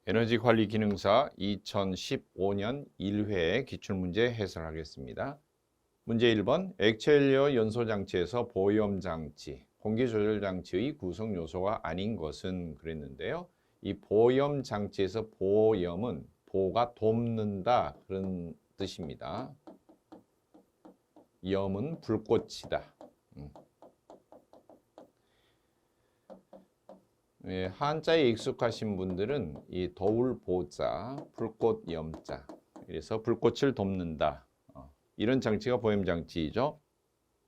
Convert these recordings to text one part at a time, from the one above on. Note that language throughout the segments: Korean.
에너지관리기능사 2015년 1회 기출문제 해설하겠습니다. 문제 1번 액체연료 연소장치에서 보염장치, 공기조절장치의 구성요소가 아닌 것은 그랬는데요. 이 보염장치에서 보염은 보가 돕는다 그런 뜻입니다. 염은 불꽃이다. 예, 한자에 익숙하신 분들은 이 도울 보자, 불꽃 염자, 그래서 불꽃을 돕는다. 이런 장치가 보염장치이죠.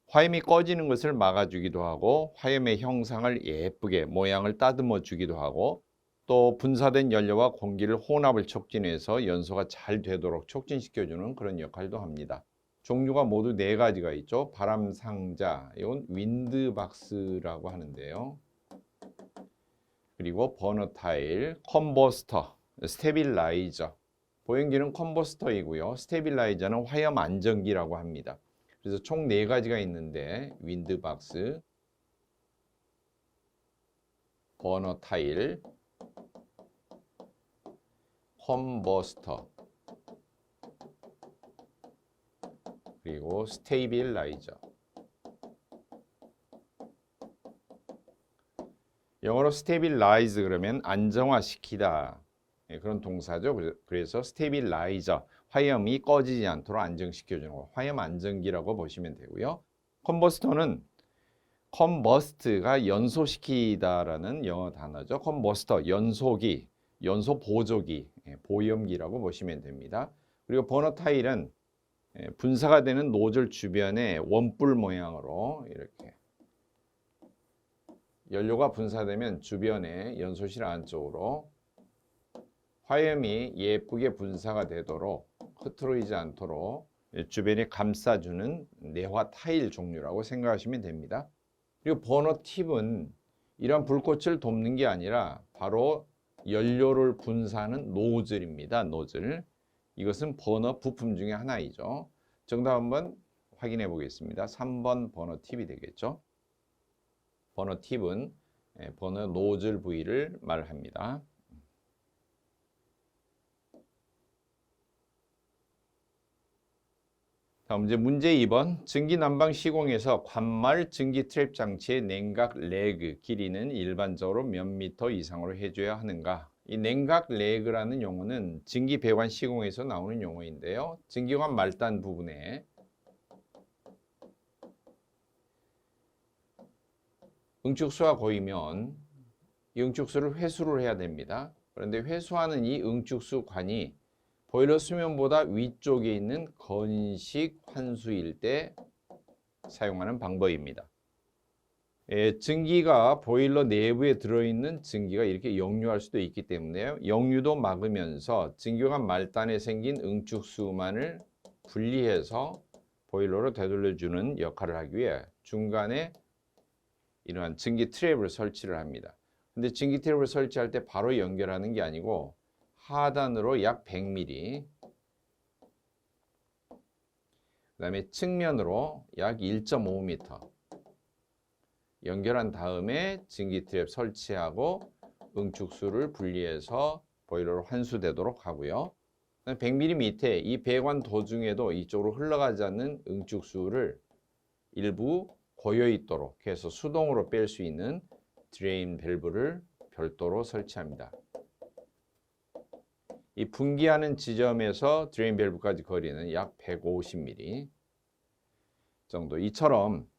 화염이 꺼지는 것을 막아주기도 하고 화염의 형상을 예쁘게 모양을 따듬어 주기도 하고 또 분사된 연료와 공기를 혼합을 촉진해서 연소가 잘 되도록 촉진시켜주는 그런 역할도 합니다. 종류가 모두 4가지가 있죠. 바람상자, 이건 윈드박스라고 하는데요. 그리고 버너타일, 컨버스터, 스테빌라이저. 보행기는 컨버스터이고요. 스테빌라이저는 화염 안정기라고 합니다. 그래서 총 4가지가 있는데 윈드박스, 버너타일, 컨버스터, 그리고 스테빌라이저. 영어로 스테빌라이즈 그러면 안정화시키다 그런 동사죠. 그래서 스테빌라이저, 화염이 꺼지지 않도록 안정시켜주는 거, 화염 안정기라고 보시면 되고요. 컨버스터는 컨버스트가 연소시키다라는 영어 단어죠. 컨버스터, 연소기, 연소 보조기, 보염기라고 보시면 됩니다. 그리고 버너타일은 분사가 되는 노즐 주변에 원뿔 모양으로 이렇게 연료가 분사되면 주변에 연소실 안쪽으로 화염이 예쁘게 분사가 되도록 흐트러지지 않도록 주변에 감싸주는 내화 타일 종류라고 생각하시면 됩니다. 그리고 버너 팁은 이런 불꽃을 돕는 게 아니라 바로 연료를 분사하는 노즐입니다. 노즐. 이것은 버너 부품 중에 하나이죠. 정답 한번 확인해 보겠습니다. 3번 버너 팁이 되겠죠. 버너 팁은 버너 노즐 부위를 말합니다. 다음 문제 2번. 증기 난방 시공에서 관말 증기 트랩 장치의 냉각 레그 길이는 일반적으로 몇 미터 이상으로 해줘야 하는가? 이 냉각 레그라는 용어는 증기 배관 시공에서 나오는 용어인데요. 증기관 말단 부분에 응축수가 고이면 이 응축수를 회수를 해야 됩니다. 그런데 회수하는 이 응축수관이 보일러 수면보다 위쪽에 있는 건식 환수일 때 사용하는 방법입니다. 증기가 보일러 내부에 들어있는 증기가 이렇게 역류할 수도 있기 때문에 역류도 막으면서 증기관 말단에 생긴 응축수만을 분리해서 보일러로 되돌려주는 역할을 하기 위해 중간에 이러한 증기 트랩을 설치를 합니다. 근데 증기 트랩을 설치할 때 바로 연결하는 게 아니고 하단으로 약 100mm, 그 다음에 측면으로 약 1.5m 연결한 다음에 증기 트랩 설치하고 응축수를 분리해서 보일러로 환수되도록 하고요. 100mm 밑에 이 배관 도중에도 이쪽으로 흘러가지 않는 응축수를 일부 고여 있도록 해서 수동으로 뺄 수 있는 드레인 밸브를 별도로 설치합니다. 이 분기하는 지점에서 드레인 밸브까지 거리는 약 150mm 정도. 이처럼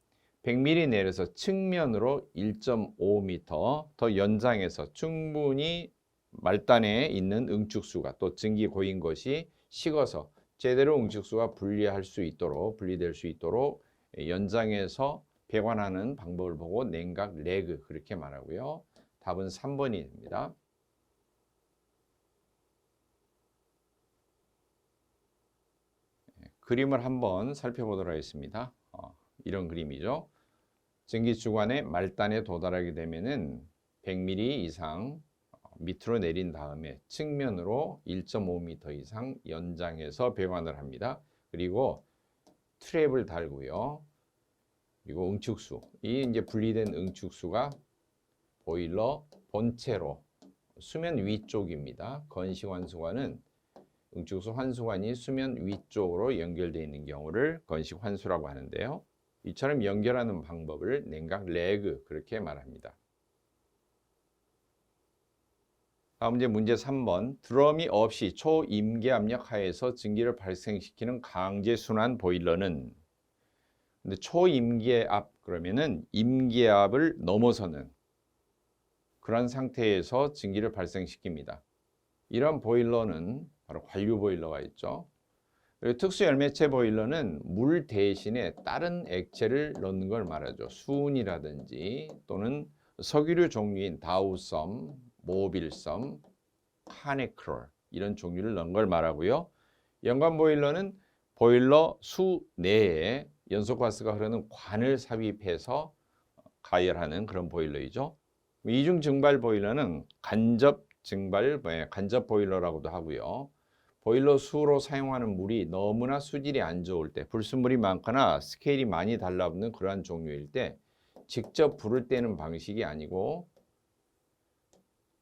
100mm 내려서 측면으로 1.5m 더 연장해서 충분히 말단에 있는 응축수가 또 증기 고인 것이 식어서 제대로 응축수가 분리될 수 있도록 연장해서 배관하는 방법을 보고 냉각 레그 그렇게 말하고요. 답은 3번이 됩니다. 그림을 한번 살펴보도록 하겠습니다. 이런 그림이죠. 증기 주관의 말단에 도달하게 되면은 100mm 이상 밑으로 내린 다음에 측면으로 1.5m 이상 연장해서 배관을 합니다. 그리고 트랩을 달고요. 그리고 응축수, 이 이제 분리된 응축수가 보일러 본체로 수면 위쪽입니다. 건식 환수관은 응축수 환수관이 수면 위쪽으로 연결되어 있는 경우를 건식 환수라고 하는데요. 이처럼 연결하는 방법을 냉각 레그 그렇게 말합니다. 다음 문제 3번. 드럼이 없이 초임계압력 하에서 증기를 발생시키는 강제순환 보일러는, 근데 초임계압 그러면은 임계압을 넘어서는 그런 상태에서 증기를 발생시킵니다. 이런 보일러는 바로 관류 보일러가 있죠. 그리고 특수 열매체 보일러는 물 대신에 다른 액체를 넣는 걸 말하죠. 수은이라든지 또는 석유류 종류인 다우섬, 모빌섬, 카네크롤 이런 종류를 넣은 걸 말하고요. 연관 보일러는 보일러 수 내에 연소가스가 흐르는 관을 삽입해서 가열하는 그런 보일러이죠. 이중 증발 보일러는 간접 보일러라고도 하고요. 보일러 수로 사용하는 물이 너무나 수질이 안 좋을 때, 불순물이 많거나 스케일이 많이 달라붙는 그러한 종류일 때 직접 불을 떼는 방식이 아니고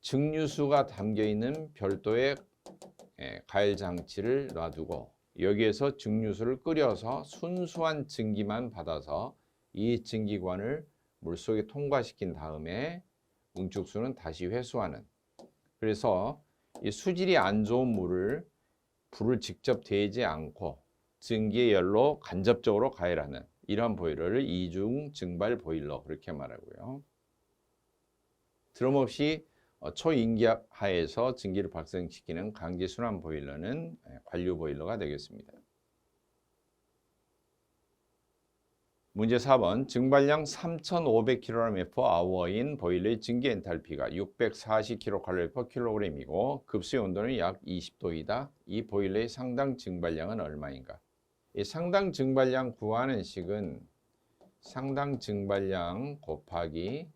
증류수가 담겨있는 별도의 가열 장치를 놔두고 여기에서 증류수를 끓여서 순수한 증기만 받아서 이 증기관을 물속에 통과시킨 다음에 응축수는 다시 회수하는, 그래서 이 수질이 안 좋은 물을 불을 직접 대지 않고 증기의 열로 간접적으로 가열하는 이러한 보일러를 이중 증발 보일러 그렇게 말하고요. 드럼 없이 초임계압 하에서 증기를 발생시키는 강제순환 보일러는 관류 보일러가 되겠습니다. 문제 4번. 증발량 3,500kgm/h인 보일러의 증기 엔탈피가 640kcal/kg이고 급수의 온도는 약 20도이다. 이 보일러의 상당 증발량은 얼마인가? 이 상당 증발량 구하는 식은 상당 증발량 곱하기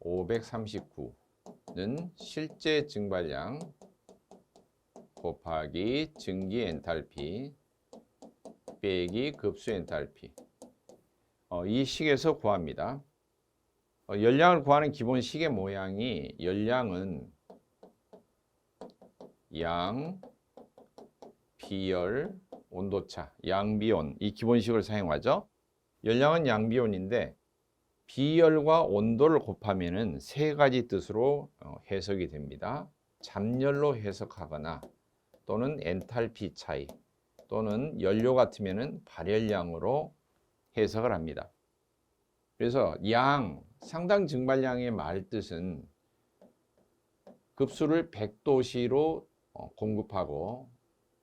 539는 실제 증발량 곱하기 증기 엔탈피 빼기 급수 엔탈피, 이 식에서 구합니다. 열량을 구하는 기본 식의 모양이, 열량은 양, 비열, 온도차, 양비온, 이 기본식을 사용하죠. 열량은 양비온인데 비열과 온도를 곱하면은 세 가지 뜻으로 해석이 됩니다. 잠열로 해석하거나 또는 엔탈피 차이 또는 연료 같으면은 발열량으로 해석을 합니다. 그래서 상당 증발량의 말뜻은 급수를 100도씨로 공급하고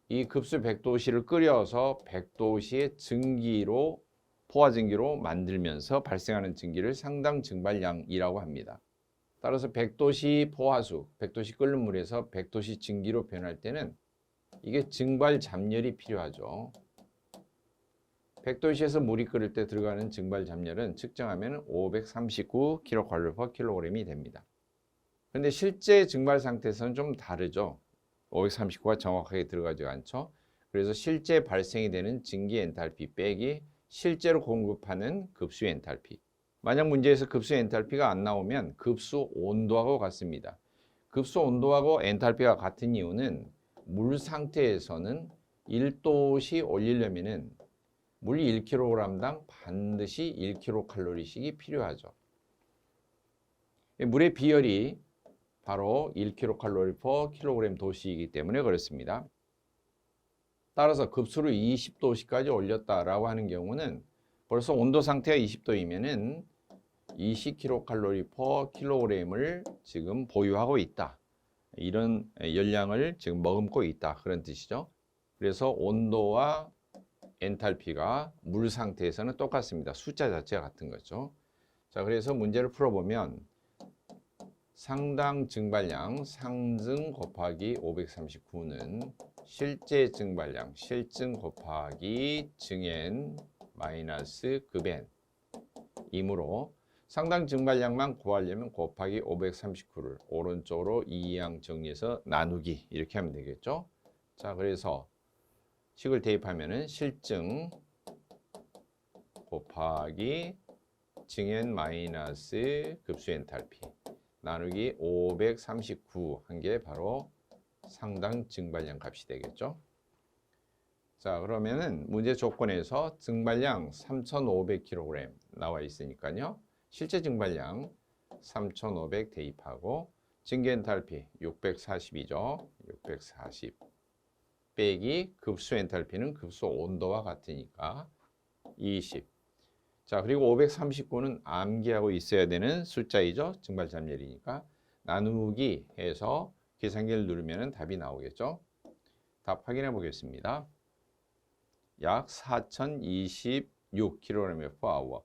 이 급수 100도씨를 끓여서 100도씨의 증기로 포화증기로 만들면서 발생하는 증기를 상당 증발량이라고 합니다. 따라서 100도씨 포화수, 100도씨 끓는 물에서 100도씨 증기로 변할 때는 이게 증발 잠열이 필요하죠. 100도씨에서 물이 끓을 때 들어가는 증발 잠열은 측정하면 539kcal/kg이 됩니다. 그런데 실제 증발 상태에서는 좀 다르죠. 539가 정확하게 들어가지 않죠. 그래서 실제 발생이 되는 증기 엔탈피 빼기 실제로 공급하는 급수 엔탈피. 만약 문제에서 급수 엔탈피가 안 나오면 급수 온도하고 같습니다. 급수 온도하고 엔탈피가 같은 이유는 물 상태에서는 1도씩 올리려면은 물 1kg당 반드시 1kcal씩이 필요하죠. 물의 비열이 바로 1kcal/kg 도시이기 때문에 그렇습니다. 따라서 급수를 20도씨까지 올렸다라고 하는 경우는 벌써 온도 상태가 20도이면은 20kcal/kg을 지금 보유하고 있다. 이런 열량을 지금 머금고 있다. 그런 뜻이죠. 그래서 온도와 엔탈피가 물 상태에서는 똑같습니다. 숫자 자체가 같은 거죠. 자, 그래서 문제를 풀어보면 상당 증발량 상증 곱하기 539는 실제 증발량 실증 곱하기 증엔 마이너스 급엔 이므로 상당 증발량만 구하려면 곱하기 539를 오른쪽으로 이항 정리해서 나누기 이렇게 하면 되겠죠. 자, 그래서 식을 대입하면은 실증 곱하기 증엔 마이너스 급수 엔탈피 나누기 539 한 게 바로 상당 증발량 값이 되겠죠. 자, 그러면은 문제 조건에서 증발량 3,500kg 나와 있으니까요. 실제 증발량 3,500 대입하고 증기 엔탈피 640이죠. 640 빼기 급수 엔탈피는 급수 온도와 같으니까 20. 자, 그리고 539는 암기하고 있어야 되는 숫자이죠. 증발 잠열이니까 나누기 해서 계산기를 누르면 답이 나오겠죠. 답 확인해 보겠습니다. 약 4026kg/h.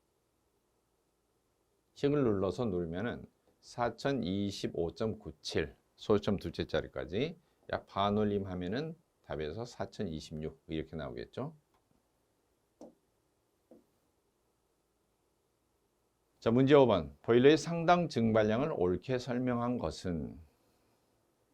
식을 눌러서 누르면은 4025.97 소수점 둘째 자리까지 약 반올림 하면은 답에서 4026 이렇게 나오겠죠. 자, 문제 5번. 보일러의 상당 증발량을 옳게 설명한 것은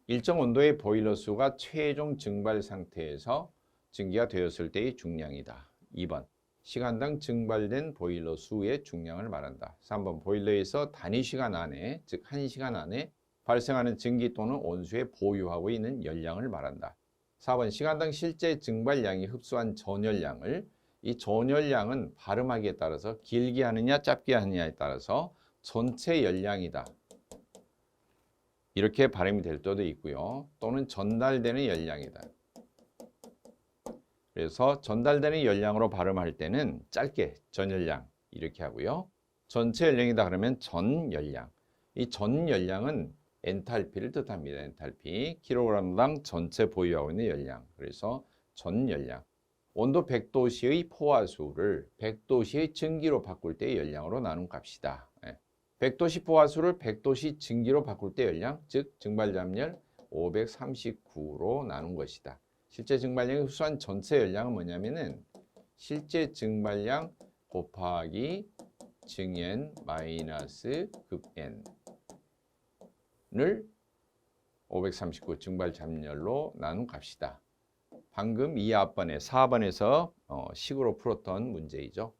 일정 온도의 보일러 수가 최종 증발 상태에서 증기가 되었을 때의 중량이다. 2번. 시간당 증발된 보일러 수의 중량을 말한다. 3번. 보일러에서 단위 시간 안에, 즉 1시간 안에 발생하는 증기 또는 온수에 보유하고 있는 열량을 말한다. 4번. 시간당 실제 증발량이 흡수한 전열량을, 이 전열량은 발음하기에 따라서 길게 하느냐 짧게 하느냐에 따라서 전체 열량이다. 이렇게 발음이 될 때도 있고요. 또는 전달되는 열량이다. 그래서 전달되는 열량으로 발음할 때는 짧게 전열량 이렇게 하고요. 전체 열량이다 그러면 전열량. 이 전열량은 엔탈피를 뜻합니다. 엔탈피. 킬로그램당 전체 보유하고 있는 열량. 그래서 전열량. 온도 100도씨의 포화수를 100도씨의 증기로 바꿀 때의 열량으로 나눈 값이다. 100도씨 포화수를 100도씨 증기로 바꿀 때 열량, 즉 증발잠열 539로 나눈 것이다. 실제 증발량이 흡수한 전체 열량은 뭐냐면은 실제 증발량 곱하기 증N 마이너스 급N을 539 증발잠열로 나눈 값이다. 방금 이 앞번에 4번에서 식으로 풀었던 문제이죠.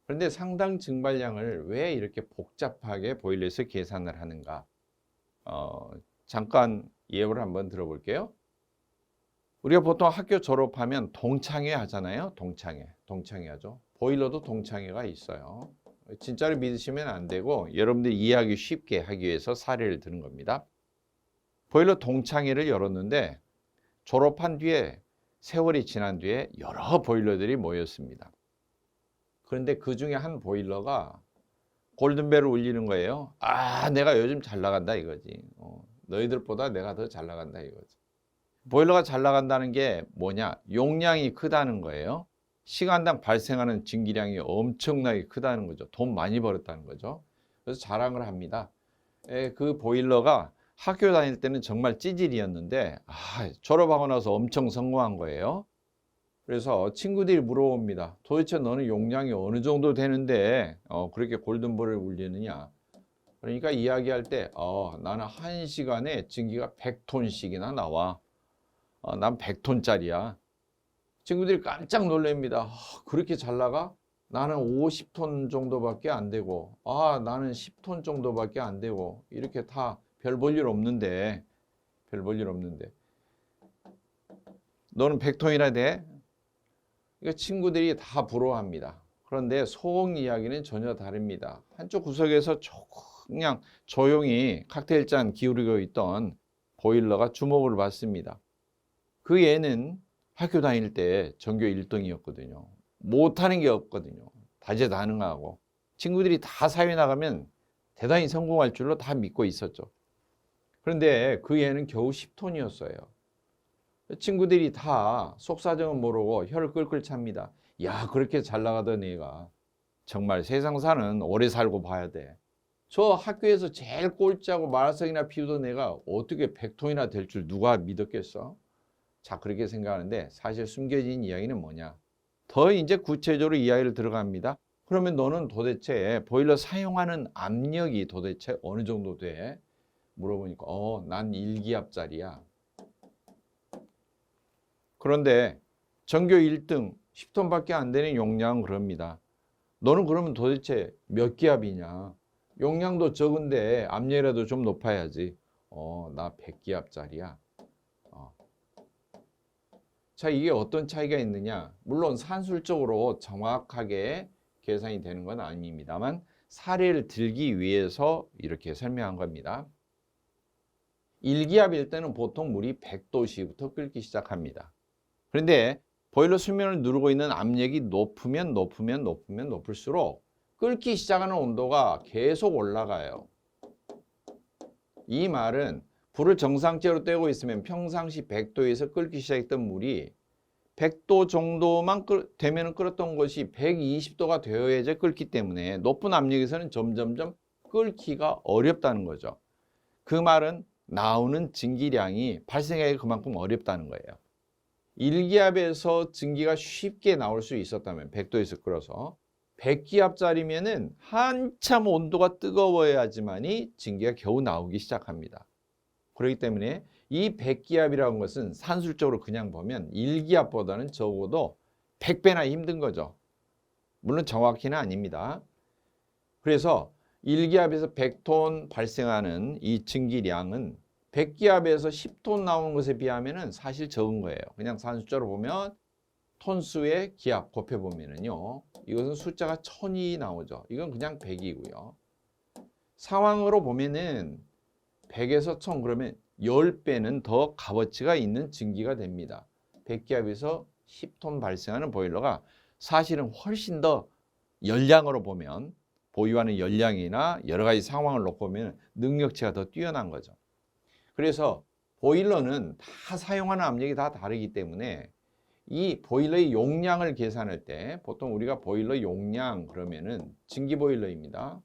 그런데 상당 증발량을 왜 이렇게 복잡하게 보일러에서 계산을 하는가? 잠깐 예를 한번 들어볼게요. 우리가 보통 학교 졸업하면 동창회 하잖아요. 동창회 하죠. 보일러도 동창회가 있어요. 진짜로 믿으시면 안 되고 여러분들이 이해하기 쉽게 하기 위해서 사례를 드는 겁니다. 보일러 동창회를 열었는데 졸업한 뒤에 세월이 지난 뒤에 여러 보일러들이 모였습니다. 그런데 그 중에 한 보일러가 골든벨을 울리는 거예요. 아, 내가 요즘 잘 나간다 이거지. 너희들보다 내가 더 잘 나간다 이거지. 보일러가 잘 나간다는 게 뭐냐? 용량이 크다는 거예요. 시간당 발생하는 증기량이 엄청나게 크다는 거죠. 돈 많이 벌었다는 거죠. 그래서 자랑을 합니다. 그 보일러가 학교 다닐 때는 정말 찌질이었는데 졸업하고 나서 엄청 성공한 거예요. 그래서 친구들이 물어봅니다. 도대체 너는 용량이 어느 정도 되는데 그렇게 골든볼을 울리느냐? 그러니까 이야기할 때 나는 1시간에 증기가 100톤씩이나 나와. 난 100톤짜리야. 친구들이 깜짝 놀랍니다. 그렇게 잘 나가? 나는 50톤 정도밖에 안 되고 나는 10톤 정도밖에 안 되고 이렇게 다 별 볼 일 없는데 너는 100톤이나 돼? 이거 친구들이 다 부러워합니다. 그런데 속 이야기는 전혀 다릅니다. 한쪽 구석에서 그냥 조용히 칵테일 잔 기울이고 있던 보일러가 주목을 받습니다. 그 애는 학교 다닐 때 전교 1등이었거든요. 못하는 게 없거든요. 다재다능하고 친구들이 다 사회 나가면 대단히 성공할 줄로 다 믿고 있었죠. 그런데 그 애는 겨우 10톤이었어요. 친구들이 다 속사정은 모르고 혀를 끌끌 찹니다. 야, 그렇게 잘 나가던 애가 정말 세상 사는 오래 살고 봐야 돼. 저 학교에서 제일 꼴찌하고 마라성이나 피우던 애가 어떻게 100톤이나 될 줄 누가 믿었겠어? 자, 그렇게 생각하는데 사실 숨겨진 이야기는 뭐냐? 더 이제 구체적으로 이야기를 들어갑니다. 그러면 너는 도대체 보일러 사용하는 압력이 도대체 어느 정도 돼? 물어보니까 난 1기압짜리야. 그런데 전교 1등 10톤밖에 안 되는 용량은 그럽니다. 너는 그러면 도대체 몇 기압이냐? 용량도 적은데 압력이라도 좀 높아야지. 나 100기압짜리야. 자, 이게 어떤 차이가 있느냐? 물론 산술적으로 정확하게 계산이 되는 건 아닙니다만 사례를 들기 위해서 이렇게 설명한 겁니다. 1기압일 때는 보통 물이 100도씨부터 끓기 시작합니다. 그런데 보일러 수면을 누르고 있는 압력이 높을수록 끓기 시작하는 온도가 계속 올라가요. 이 말은 불을 정상적으로 떼고 있으면 평상시 100도에서 끓기 시작했던 물이 100도 정도만 되면 끓었던 것이 120도가 되어야지 끓기 때문에 높은 압력에서는 점점점 끓기가 어렵다는 거죠. 그 말은 나오는 증기량이 발생하기 그만큼 어렵다는 거예요. 1기압에서 증기가 쉽게 나올 수 있었다면 100도에서 끓어서 100기압짜리면은 한참 온도가 뜨거워야지만이 증기가 겨우 나오기 시작합니다. 그렇기 때문에 이 100기압이라는 것은 산술적으로 그냥 보면 1기압보다는 적어도 100배나 힘든 거죠. 물론 정확히는 아닙니다. 그래서 1기압에서 100톤 발생하는 이 증기량은 100기압에서 10톤 나오는 것에 비하면 사실 적은 거예요. 그냥 산술적으로 보면 톤수의 기압 곱해보면요. 이것은 숫자가 1000이 나오죠. 이건 그냥 100이고요. 상황으로 보면은 100에서 1000 그러면 10배는 더 값어치가 있는 증기가 됩니다. 100기압에서 10톤 발생하는 보일러가 사실은 훨씬 더 열량으로 보면 보유하는 열량이나 여러 가지 상황을 놓고 보면 능력치가 더 뛰어난 거죠. 그래서 보일러는 다 사용하는 압력이 다 다르기 때문에 이 보일러의 용량을 계산할 때 보통 우리가 보일러 용량 그러면은 증기 보일러입니다.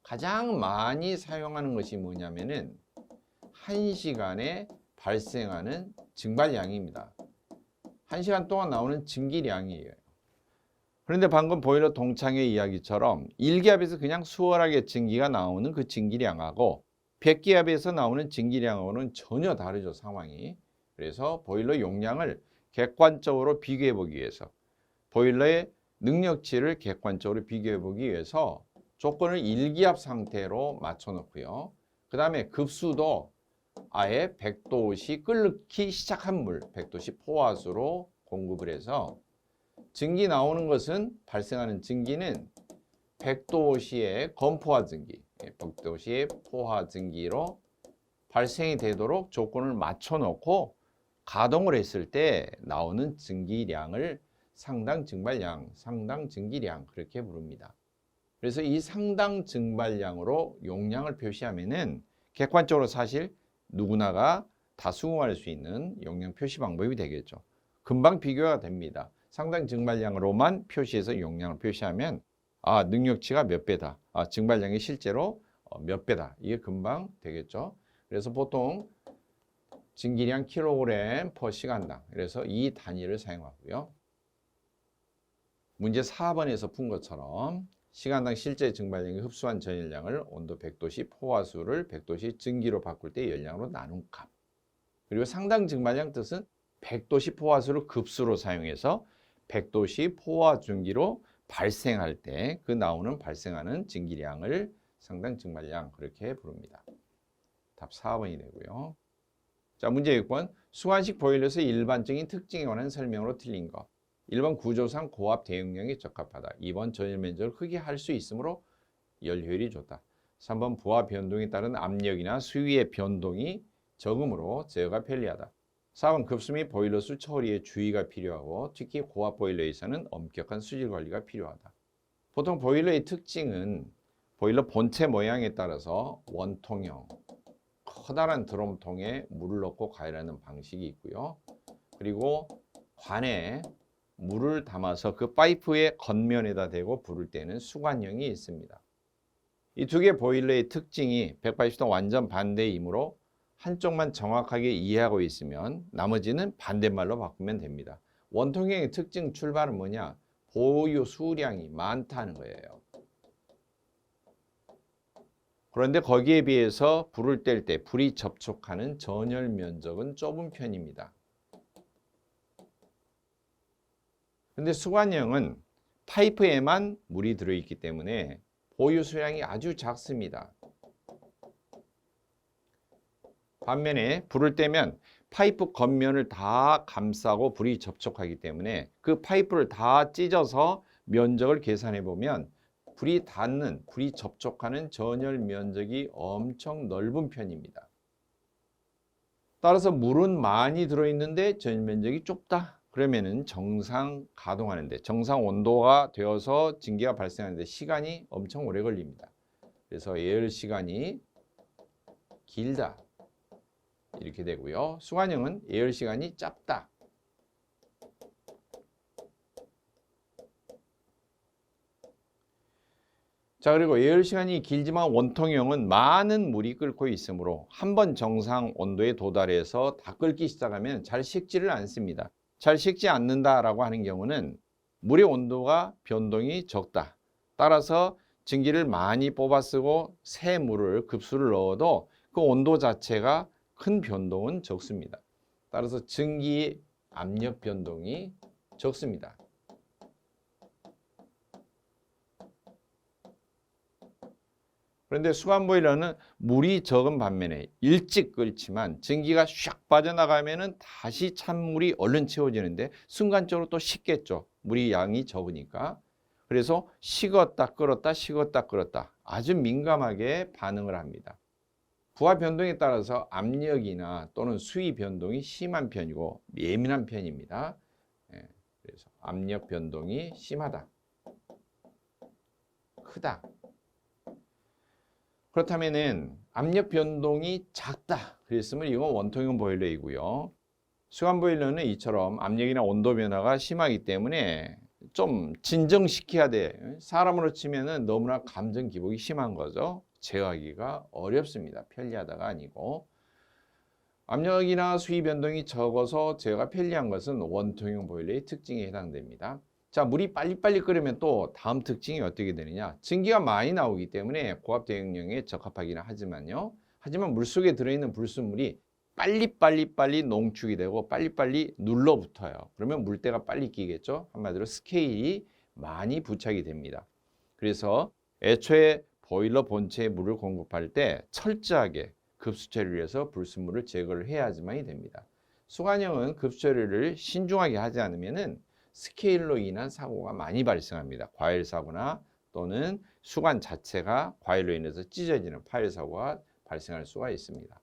가장 많이 사용하는 것이 뭐냐면은 1시간에 발생하는 증발량입니다. 1시간 동안 나오는 증기량이에요. 그런데 방금 보일러 동창의 이야기처럼 1기압에서 그냥 수월하게 증기가 나오는 그 증기량하고 100기압에서 나오는 증기량하고는 전혀 다르죠, 상황이. 그래서 보일러 용량을 객관적으로 비교해 보기 위해서 보일러의 능력치를 객관적으로 비교해 보기 위해서 조건을 1기압 상태로 맞춰 놓고요. 그 다음에 급수도 아예 100도씨 끓기 시작한 물 100도씨 포화수로 공급을 해서 증기 나오는 것은 발생하는 증기는 100도씨의 건포화 증기 100도씨의 포화 증기로 발생이 되도록 조건을 맞춰 놓고 가동을 했을 때 나오는 증기량을 상당 증발량, 상당 증기량 그렇게 부릅니다. 그래서 이 상당 증발량으로 용량을 표시하면은 객관적으로 사실 누구나가 다 수긍할 수 있는 용량 표시 방법이 되겠죠. 금방 비교가 됩니다. 상당 증발량으로만 표시해서 용량을 표시하면 능력치가 몇 배다. 증발량이 실제로 몇 배다. 이게 금방 되겠죠. 그래서 보통 증기량 킬로그램 퍼 시간당. 그래서 이 단위를 사용하고요. 문제 4번에서 푼 것처럼 시간당 실제 증발량이 흡수한 전열량을 온도 100도씨 포화수를 100도씨 증기로 바꿀 때 열량으로 나눈 값. 그리고 상당 증발량 뜻은 100도씨 포화수를 급수로 사용해서 100도씨 포화 증기로 발생할 때 그 나오는 발생하는 증기량을 상당 증발량 그렇게 부릅니다. 답 4번이 되고요. 자, 문제 6번. 수관식 보일러에서 일반적인 특징에 관한 설명으로 틀린 것. 1번 구조상 고압 대용량이 적합하다. 2번 전열 면적을 크게 할 수 있으므로 열 효율이 좋다. 3번 부하 변동에 따른 압력이나 수위의 변동이 적으므로 제어가 편리하다. 4번 급수 및 보일러 수 처리에 주의가 필요하고 특히 고압 보일러에서는 엄격한 수질 관리가 필요하다. 보통 보일러의 특징은 보일러 본체 모양에 따라서 원통형, 커다란 드럼통에 물을 넣고 가열하는 방식이 있고요. 그리고 관에 물을 담아서 그 파이프의 겉면에다 대고 불을 때는 수관형이 있습니다. 이 두 개 보일러의 특징이 180도 완전 반대이므로 한쪽만 정확하게 이해하고 있으면 나머지는 반대말로 바꾸면 됩니다. 원통형의 특징 출발은 뭐냐? 보유 수량이 많다는 거예요. 그런데 거기에 비해서 불을 뗄 때 불이 접촉하는 전열 면적은 좁은 편입니다. 그런데 수관형은 파이프에만 물이 들어있기 때문에 보유 수량이 아주 작습니다. 반면에 불을 떼면 파이프 겉면을 다 감싸고 불이 접촉하기 때문에 그 파이프를 다 찢어서 면적을 계산해 보면 불이 닿는, 불이 접촉하는 전열 면적이 엄청 넓은 편입니다. 따라서 물은 많이 들어있는데 전열 면적이 좁다. 그러면은 정상 가동하는데, 정상 온도가 되어서 증기가 발생하는데 시간이 엄청 오래 걸립니다. 그래서 예열 시간이 길다. 이렇게 되고요. 수관형은 예열 시간이 짧다. 자, 그리고 예열 시간이 길지만 원통형은 많은 물이 끓고 있으므로 한번 정상 온도에 도달해서 다 끓기 시작하면 잘 식지를 않습니다. 잘 식지 않는다라고 하는 경우는 물의 온도가 변동이 적다. 따라서 증기를 많이 뽑아 쓰고 새 물을 급수를 넣어도 그 온도 자체가 큰 변동은 적습니다. 따라서 증기 압력 변동이 적습니다. 그런데 수간보일러는 물이 적은 반면에 일찍 끓지만 증기가 샥 빠져나가면은 다시 찬물이 얼른 채워지는데 순간적으로 또 식겠죠. 물이 양이 적으니까. 그래서 식었다 끓었다 식었다 끓었다 아주 민감하게 반응을 합니다. 부하 변동에 따라서 압력이나 또는 수위 변동이 심한 편이고 예민한 편입니다. 그래서 압력 변동이 심하다, 크다. 그렇다면은 압력 변동이 작다. 그랬으면 이건 원통형 보일러이고요. 수간 보일러는 이처럼 압력이나 온도 변화가 심하기 때문에 좀 진정시켜야 돼. 사람으로 치면은 너무나 감정 기복이 심한 거죠. 제어하기가 어렵습니다. 편리하다가 아니고. 압력이나 수위 변동이 적어서 제어가 편리한 것은 원통형 보일러의 특징에 해당됩니다. 자, 물이 빨리빨리 끓으면 또 다음 특징이 어떻게 되느냐. 증기가 많이 나오기 때문에 고압 대용량에 적합하기는 하지만요. 하지만 물속에 들어있는 불순물이 빨리 농축이 되고 빨리빨리 눌러붙어요. 그러면 물때가 빨리 끼겠죠. 한마디로 스케일이 많이 부착이 됩니다. 그래서 애초에 보일러 본체에 물을 공급할 때 철저하게 급수 처리를 해서 불순물을 제거를 해야지만이 됩니다. 수관형은 급수 처리를 신중하게 하지 않으면은 스케일로 인한 사고가 많이 발생합니다. 과열 사고나 또는 수관 자체가 과열로 인해서 찢어지는 파열 사고가 발생할 수가 있습니다.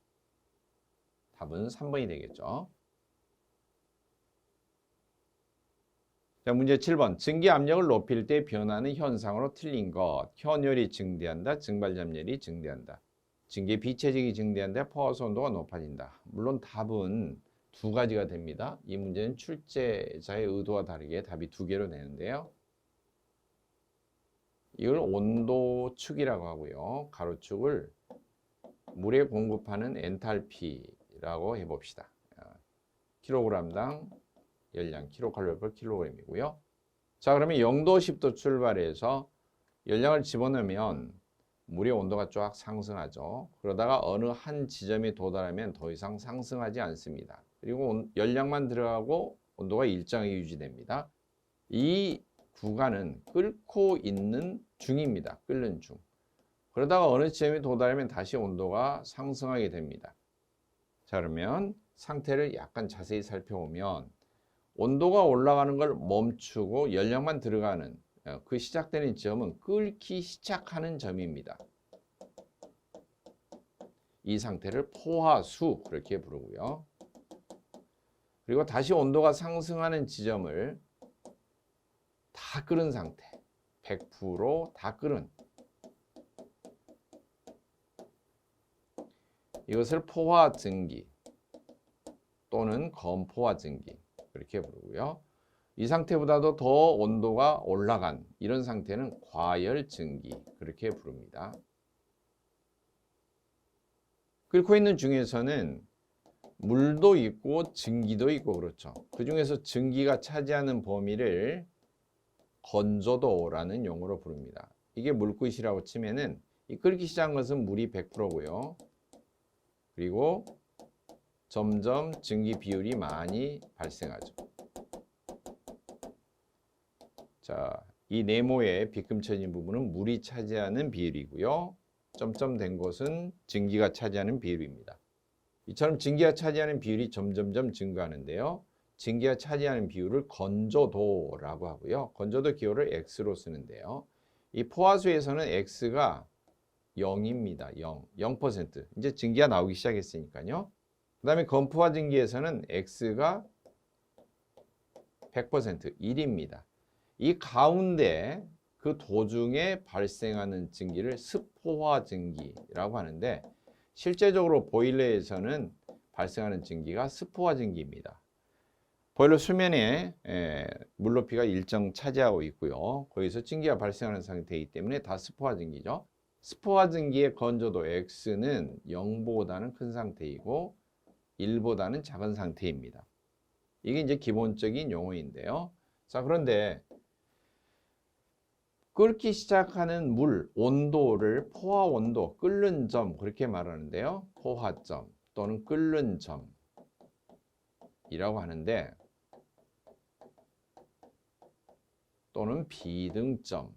답은 3번이 되겠죠. 자, 문제 7번. 증기 압력을 높일 때 변하는 현상으로 틀린 것. 현열이 증대한다, 증발점열이 증대한다. 증기의 비체직이 증대한다, 포화소 온도가 높아진다. 물론 답은 두 가지가 됩니다. 이 문제는 출제자의 의도와 다르게 답이 두 개로 되는데요. 이걸 온도축이라고 하고요. 가로축을 물에 공급하는 엔탈피라고 해봅시다. 킬로그램당 열량, kcal/kg이고요. 자, 그러면 0도, 10도 출발해서 열량을 집어넣으면 물의 온도가 쫙 상승하죠. 그러다가 어느 한 지점에 도달하면 더 이상 상승하지 않습니다. 그리고 열량만 들어가고 온도가 일정하게 유지됩니다. 이 구간은 끓고 있는 중입니다. 끓는 중. 그러다가 어느 지점에 도달하면 다시 온도가 상승하게 됩니다. 자, 그러면 상태를 약간 자세히 살펴보면 온도가 올라가는 걸 멈추고 열량만 들어가는 그 시작되는 지점은 끓기 시작하는 점입니다. 이 상태를 포화수 그렇게 부르고요. 그리고 다시 온도가 상승하는 지점을 다 끓은 상태, 100% 다 끓은, 이것을 포화 증기 또는 건포화 증기 그렇게 부르고요. 이 상태보다도 더 온도가 올라간 이런 상태는 과열 증기 그렇게 부릅니다. 끓고 있는 중에서는 물도 있고 증기도 있고 그렇죠. 그 중에서 증기가 차지하는 범위를 건조도라는 용어로 부릅니다. 이게 물끝이라고 치면은 이 끓기 시작한 것은 물이 100%고요. 그리고 점점 증기 비율이 많이 발생하죠. 자, 이 네모의 빗금쳐진 부분은 물이 차지하는 비율이고요. 점점된 곳은 증기가 차지하는 비율입니다. 이처럼 증기가 차지하는 비율이 점점점 증가하는데요. 증기가 차지하는 비율을 건조도라고 하고요. 건조도 기호를 X로 쓰는데요. 이 포화수에서는 X가 0입니다. 0%. 이제 증기가 나오기 시작했으니까요. 그 다음에 건포화 증기에서는 X가 100%, 1입니다. 이 가운데 그 도중에 발생하는 증기를 스포화 증기라고 하는데 실제적으로 보일러에서는 발생하는 증기가 스포화 증기입니다. 보일러 수면에 물높이가 일정 차지하고 있고요. 거기서 증기가 발생하는 상태이기 때문에 다 스포화 증기죠. 스포화 증기의 건조도 X는 0보다는 큰 상태이고 1보다는 작은 상태입니다. 이게 이제 기본적인 용어인데요. 자, 그런데 끓기 시작하는 물 온도를 포화 온도, 끓는 점 그렇게 말하는데요. 포화점 또는 끓는 점이라고 하는데 또는 비등점이라고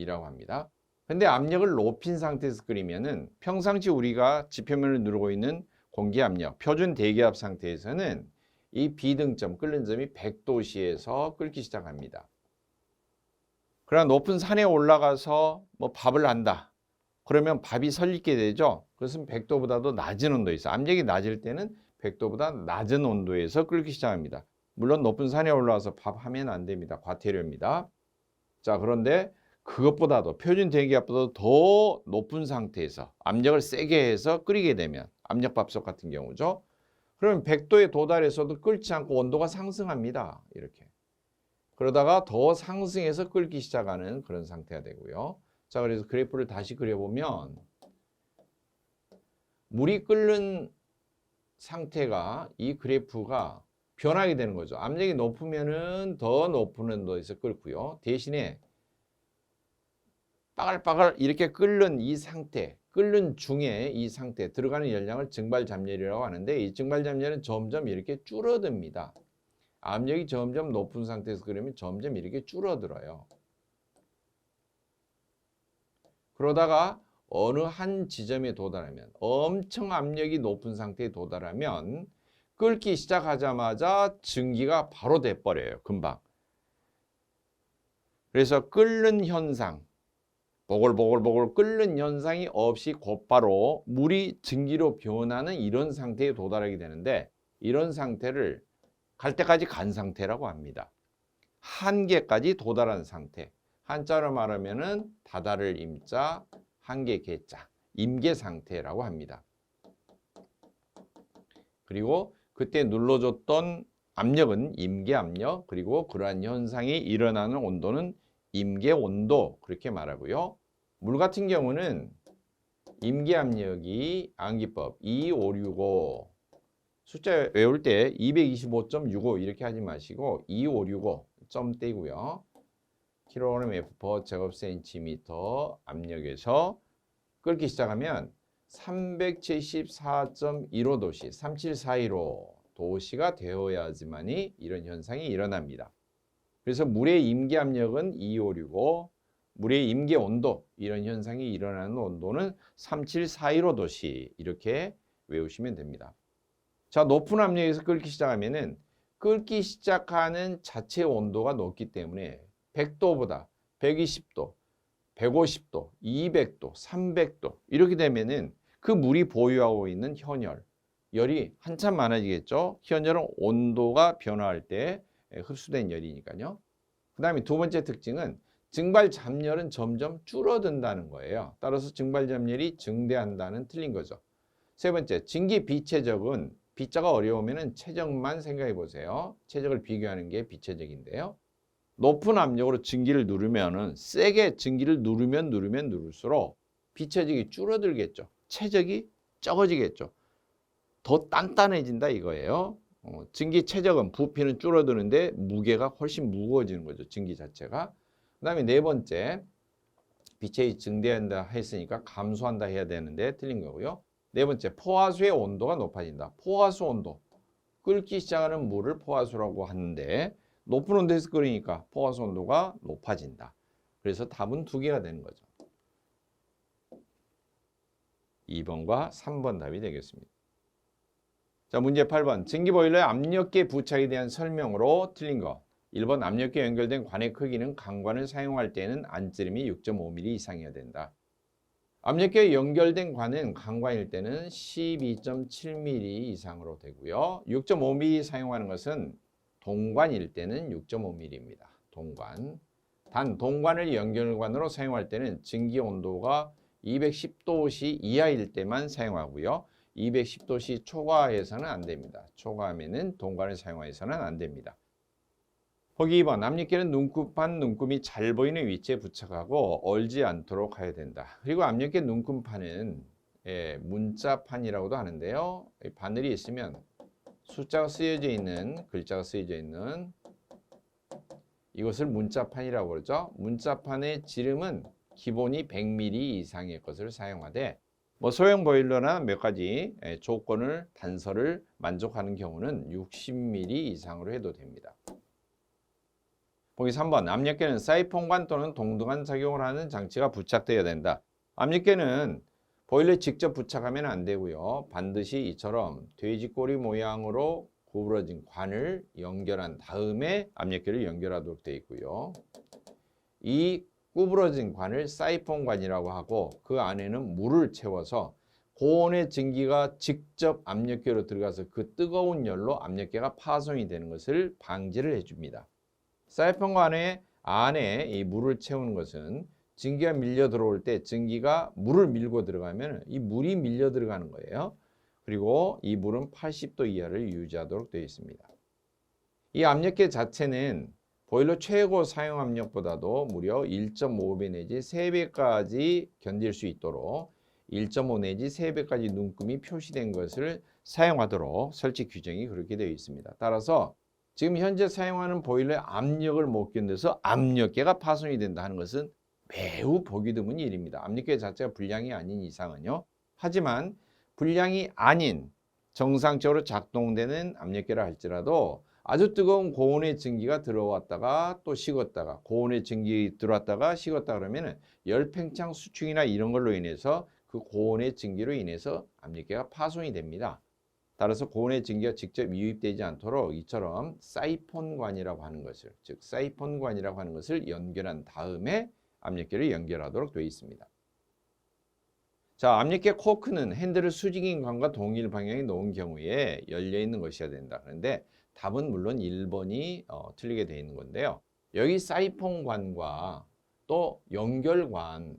합니다. 근데 압력을 높인 상태에서 끓이면은 평상시 우리가 지표면을 누르고 있는 공기 압력, 표준 대기압 상태에서는 이 비등점, 끓는 점이 100도씨에서 끓기 시작합니다. 그러나 높은 산에 올라가서 뭐 밥을 한다. 그러면 밥이 설익게 되죠. 그것은 100도보다도 낮은 온도에서 압력이 낮을 때는 100도보다 낮은 온도에서 끓기 시작합니다. 물론 높은 산에 올라와서 밥하면 안 됩니다. 과태료입니다. 자, 그런데 그것보다도 표준 대기압보다 더 높은 상태에서 압력을 세게 해서 끓이게 되면 압력밥솥 같은 경우죠. 그러면 100도에 도달해서도 끓지 않고 온도가 상승합니다. 이렇게. 그러다가 더 상승해서 끓기 시작하는 그런 상태가 되고요. 자, 그래서 그래프를 다시 그려보면 물이 끓는 상태가 이 그래프가 변하게 되는 거죠. 압력이 높으면은 더 높은 온도에서 끓고요. 대신에 빠글빠글 이렇게 끓는 이 상태, 끓는 중에 이 상태 들어가는 열량을 증발잠열이라고 하는데 이 증발잠열은 점점 이렇게 줄어듭니다. 압력이 점점 높은 상태에서 끓으면 점점 이렇게 줄어들어요. 그러다가 어느 한 지점에 도달하면 엄청 압력이 높은 상태에 도달하면 끓기 시작하자마자 증기가 바로 돼버려요. 금방. 그래서 끓는 현상, 보글보글 끓는 현상이 없이 곧바로 물이 증기로 변하는 이런 상태에 도달하게 되는데 이런 상태를 갈 때까지 간 상태라고 합니다. 한계까지 도달한 상태. 한자로 말하면은 다다를 임자, 한계 개자, 임계 상태라고 합니다. 그리고 그때 눌러줬던 압력은 임계 압력, 그리고 그러한 현상이 일어나는 온도는 임계 온도 그렇게 말하고요. 물 같은 경우는 임계 압력이 암기법 2565 숫자 외울 때 225.65 이렇게 하지 마시고 2565 점대고요. kgm/f 제곱센티미터 압력에서 끓기 시작하면 374.15도씨 3741호 도씨가 되어야지만이 이런 현상이 일어납니다. 그래서 물의 임계 압력은 2565, 물의 임계 온도 이런 현상이 일어나는 온도는 37415도씨 이렇게 외우시면 됩니다. 자, 높은 압력에서 끓기 시작하면은 끓기 시작하는 자체 온도가 높기 때문에 100도보다 120도, 150도, 200도, 300도 이렇게 되면은 그 물이 보유하고 있는 현열, 열이 한참 많아지겠죠. 현열은 온도가 변화할 때 흡수된 열이니까요. 그 다음에 두 번째 특징은 증발잠열은 점점 줄어든다는 거예요. 따라서 증발잠열이 증대한다는 틀린 거죠. 세 번째, 증기 비체적은 비자가 어려우면 최적만 생각해 보세요. 최적을 비교하는 게 비체적인데요. 높은 압력으로 증기를 누르면은 세게 증기를 누를수록 비체적이 줄어들겠죠. 최적이 적어지겠죠. 더 단단해진다 이거예요. 증기 최적은 부피는 줄어드는데 무게가 훨씬 무거워지는 거죠. 증기 자체가. 그 다음에 네 번째, 비체이 증대한다 했으니까 감소한다 해야 되는데 틀린 거고요. 네 번째, 포화수의 온도가 높아진다. 포화수 온도. 끓기 시작하는 물을 포화수라고 하는데 높은 온도에서 끓이니까 포화수 온도가 높아진다. 그래서 답은 두 개가 되는 거죠. 2번과 3번 답이 되겠습니다. 자, 문제 8번. 증기보일러의 압력계 부착에 대한 설명으로 틀린 거. 1번 압력계 연결된 관의 크기는 강관을 사용할 때는 안찌름이 6.5mm 이상이어야 된다. 압력계 연결된 관은 강관일 때는 12.7mm 이상으로 되고요. 6.5mm 사용하는 것은 동관일 때는 6.5mm입니다. 동관. 단 동관을 연결관으로 사용할 때는 증기 온도가 210도씨 이하일 때만 사용하고요. 210도씨 초과해서는 안 됩니다. 초과하면은 동관을 사용해서는 안 됩니다. 보기 2번. 압력계는 눈금판, 눈금이 잘 보이는 위치에 부착하고 얼지 않도록 해야 된다. 그리고 압력계 눈금판은 문자판이라고도 하는데요. 바늘이 있으면 숫자가 쓰여져 있는, 글자가 쓰여져 있는 이것을 문자판이라고 그러죠. 문자판의 지름은 기본이 100mm 이상의 것을 사용하되 소형 보일러나 몇 가지 조건을 단서를 만족하는 경우는 60mm 이상으로 해도 됩니다. 보기 3번. 압력계는 사이폰관 또는 동등한 작용을 하는 장치가 부착되어야 된다. 압력계는 보일러에 직접 부착하면 안 되고요. 반드시 이처럼 돼지꼬리 모양으로 구부러진 관을 연결한 다음에 압력계를 연결하도록 되어 있고요. 이 구부러진 관을 사이폰관이라고 하고 그 안에는 물을 채워서 고온의 증기가 직접 압력계로 들어가서 그 뜨거운 열로 압력계가 파손이 되는 것을 방지를 해줍니다. 사이폰관 안에 이 물을 채우는 것은 증기가 밀려 들어올 때 증기가 물을 밀고 들어가면 이 물이 밀려 들어가는 거예요. 그리고 이 물은 80도 이하를 유지하도록 되어 있습니다. 이 압력계 자체는 보일러 최고 사용 압력보다도 무려 1.5배 내지 3배까지 견딜 수 있도록 1.5 내지 3배까지 눈금이 표시된 것을 사용하도록 설치 규정이 그렇게 되어 있습니다. 따라서 지금 현재 사용하는 보일러의 압력을 못 견뎌서 압력계가 파손이 된다 하는 것은 매우 보기 드문 일입니다. 압력계 자체가 불량이 아닌 이상은요. 하지만 불량이 아닌 정상적으로 작동되는 압력계라 할지라도 아주 뜨거운 고온의 증기가 들어왔다가 또 식었다가 고온의 증기 들어왔다가 식었다 그러면 열팽창 수축이나 이런 걸로 인해서 그 고온의 증기로 인해서 압력계가 파손이 됩니다. 따라서 고온의 증기가 직접 유입되지 않도록 이처럼 사이폰관이라고 하는 것을, 즉 사이폰관이라고 하는 것을 연결한 다음에 압력계를 연결하도록 되어 있습니다. 자, 압력계 코크는 핸들을 수직인 관과 동일 방향에 놓은 경우에 열려 있는 것이어야 된다. 그런데 답은 물론 1번이 틀리게 되어 있는 건데요. 여기 사이폰관과 또 연결관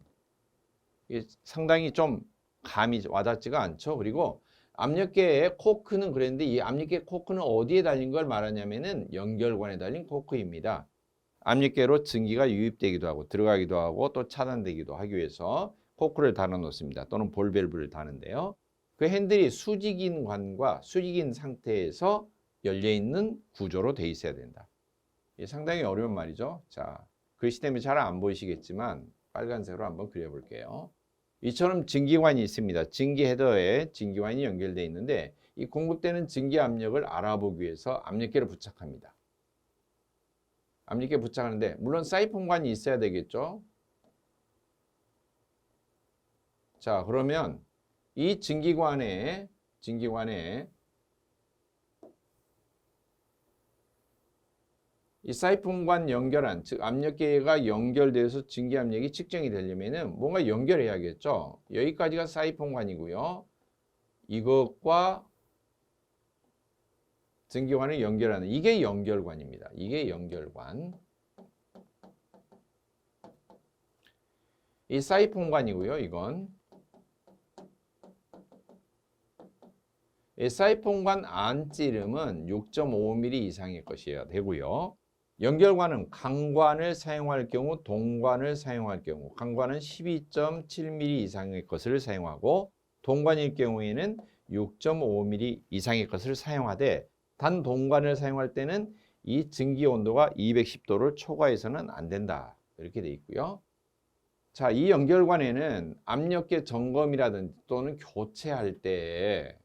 상당히 좀 감이 와닿지가 않죠. 그리고 압력계의 코크는 그랬는데 이 압력계 코크는 어디에 달린 걸 말하냐면은 연결관에 달린 코크입니다. 압력계로 증기가 유입되기도 하고 들어가기도 하고 또 차단되기도 하기 위해서 코크를 달아 놓습니다. 또는 볼밸브를 다는데요. 그 핸들이 수직인 관과 수직인 상태에서 열려 있는 구조로 돼 있어야 된다. 이게 상당히 어려운 말이죠. 자, 글씨 때문에 잘 안 보이시겠지만 빨간색으로 한번 그려볼게요. 이처럼 증기관이 있습니다. 증기 헤더에 증기관이 연결되어 있는데 이 공급되는 증기 압력을 알아보기 위해서 압력계를 부착합니다. 압력계 부착하는데 물론 사이폰관이 있어야 되겠죠. 자, 그러면 이 증기관에 이 사이폰관 연결한, 즉 압력계가 연결돼서 증기 압력이 측정이 되려면은 뭔가 연결해야겠죠. 여기까지가 사이폰관이고요. 이것과 증기관을 연결하는 이게 연결관입니다. 이게 연결관. 이 사이폰관이고요. 이건 이 사이폰관 안찌름은 6.5mm 이상의 것이어야 되고요. 연결관은 강관을 사용할 경우, 동관을 사용할 경우 강관은 12.7mm 이상의 것을 사용하고 동관일 경우에는 6.5mm 이상의 것을 사용하되 단 동관을 사용할 때는 이 증기 온도가 210도를 초과해서는 안 된다. 이렇게 돼 있고요. 자, 이 연결관에는 압력계 점검이라든지 또는 교체할 때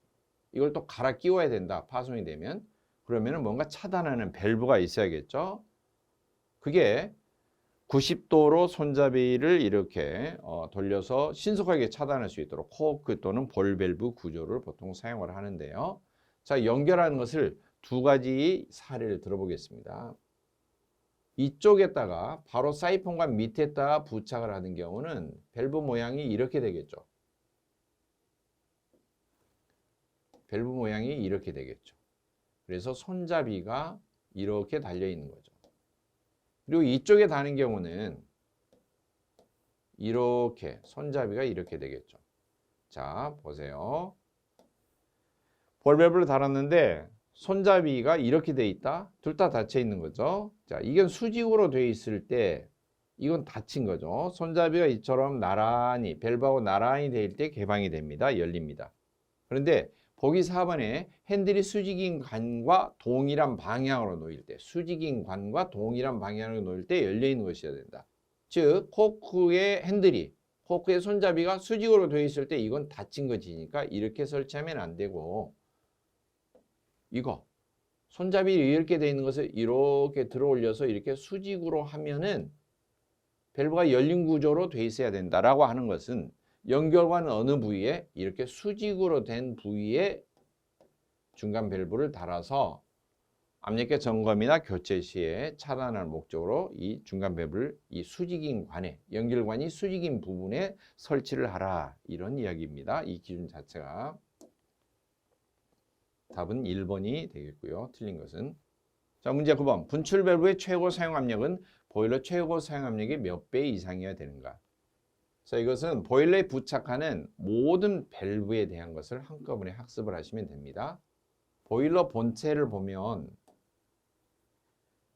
이걸 또 갈아 끼워야 된다. 파손이 되면. 그러면 뭔가 차단하는 밸브가 있어야겠죠. 그게 90도로 손잡이를 이렇게 돌려서 신속하게 차단할 수 있도록 코어크 또는 볼 밸브 구조를 보통 사용을 하는데요. 자, 연결하는 것을 두 가지 사례를 들어보겠습니다. 이쪽에다가 바로 사이폰관 밑에다가 부착을 하는 경우는 밸브 모양이 이렇게 되겠죠. 밸브 모양이 이렇게 되겠죠. 그래서 손잡이가 이렇게 달려 있는 거죠. 그리고 이쪽에 다는 경우는 이렇게 손잡이가 이렇게 되겠죠. 자, 보세요. 볼밸브를 달았는데 손잡이가 이렇게 돼 있다. 둘 다 닫혀 있는 거죠. 자, 이건 수직으로 돼 있을 때 이건 닫힌 거죠. 손잡이가 이처럼 나란히 밸브하고 나란히 돼 있을 때 개방이 됩니다. 열립니다. 그런데 보기 4번에 핸들이 수직인 관과 동일한 방향으로 놓일 때, 수직인 관과 동일한 방향으로 놓일 때 열려 있는 것이어야 된다. 즉 코크의 핸들이, 코크의 손잡이가 수직으로 되어 있을 때 이건 닫힌 것이니까 이렇게 설치하면 안 되고, 이거 손잡이 이렇게 되어 있는 것을 이렇게 들어 올려서 이렇게 수직으로 하면은 밸브가 열린 구조로 되어 있어야 된다라고 하는 것은 연결관 어느 부위에 이렇게 수직으로 된 부위에 중간 밸브를 달아서 압력계 점검이나 교체 시에 차단할 목적으로 이 중간 밸브를 이 수직인 관에, 연결관이 수직인 부분에 설치를 하라, 이런 이야기입니다. 이 기준 자체가. 답은 1번이 되겠고요. 틀린 것은. 자, 문제 9번. 분출 밸브의 최고 사용 압력은 보일러 최고 사용 압력의 몇 배 이상이어야 되는가? 자, 이것은 보일러에 부착하는 모든 밸브에 대한 것을 한꺼번에 학습을 하시면 됩니다. 보일러 본체를 보면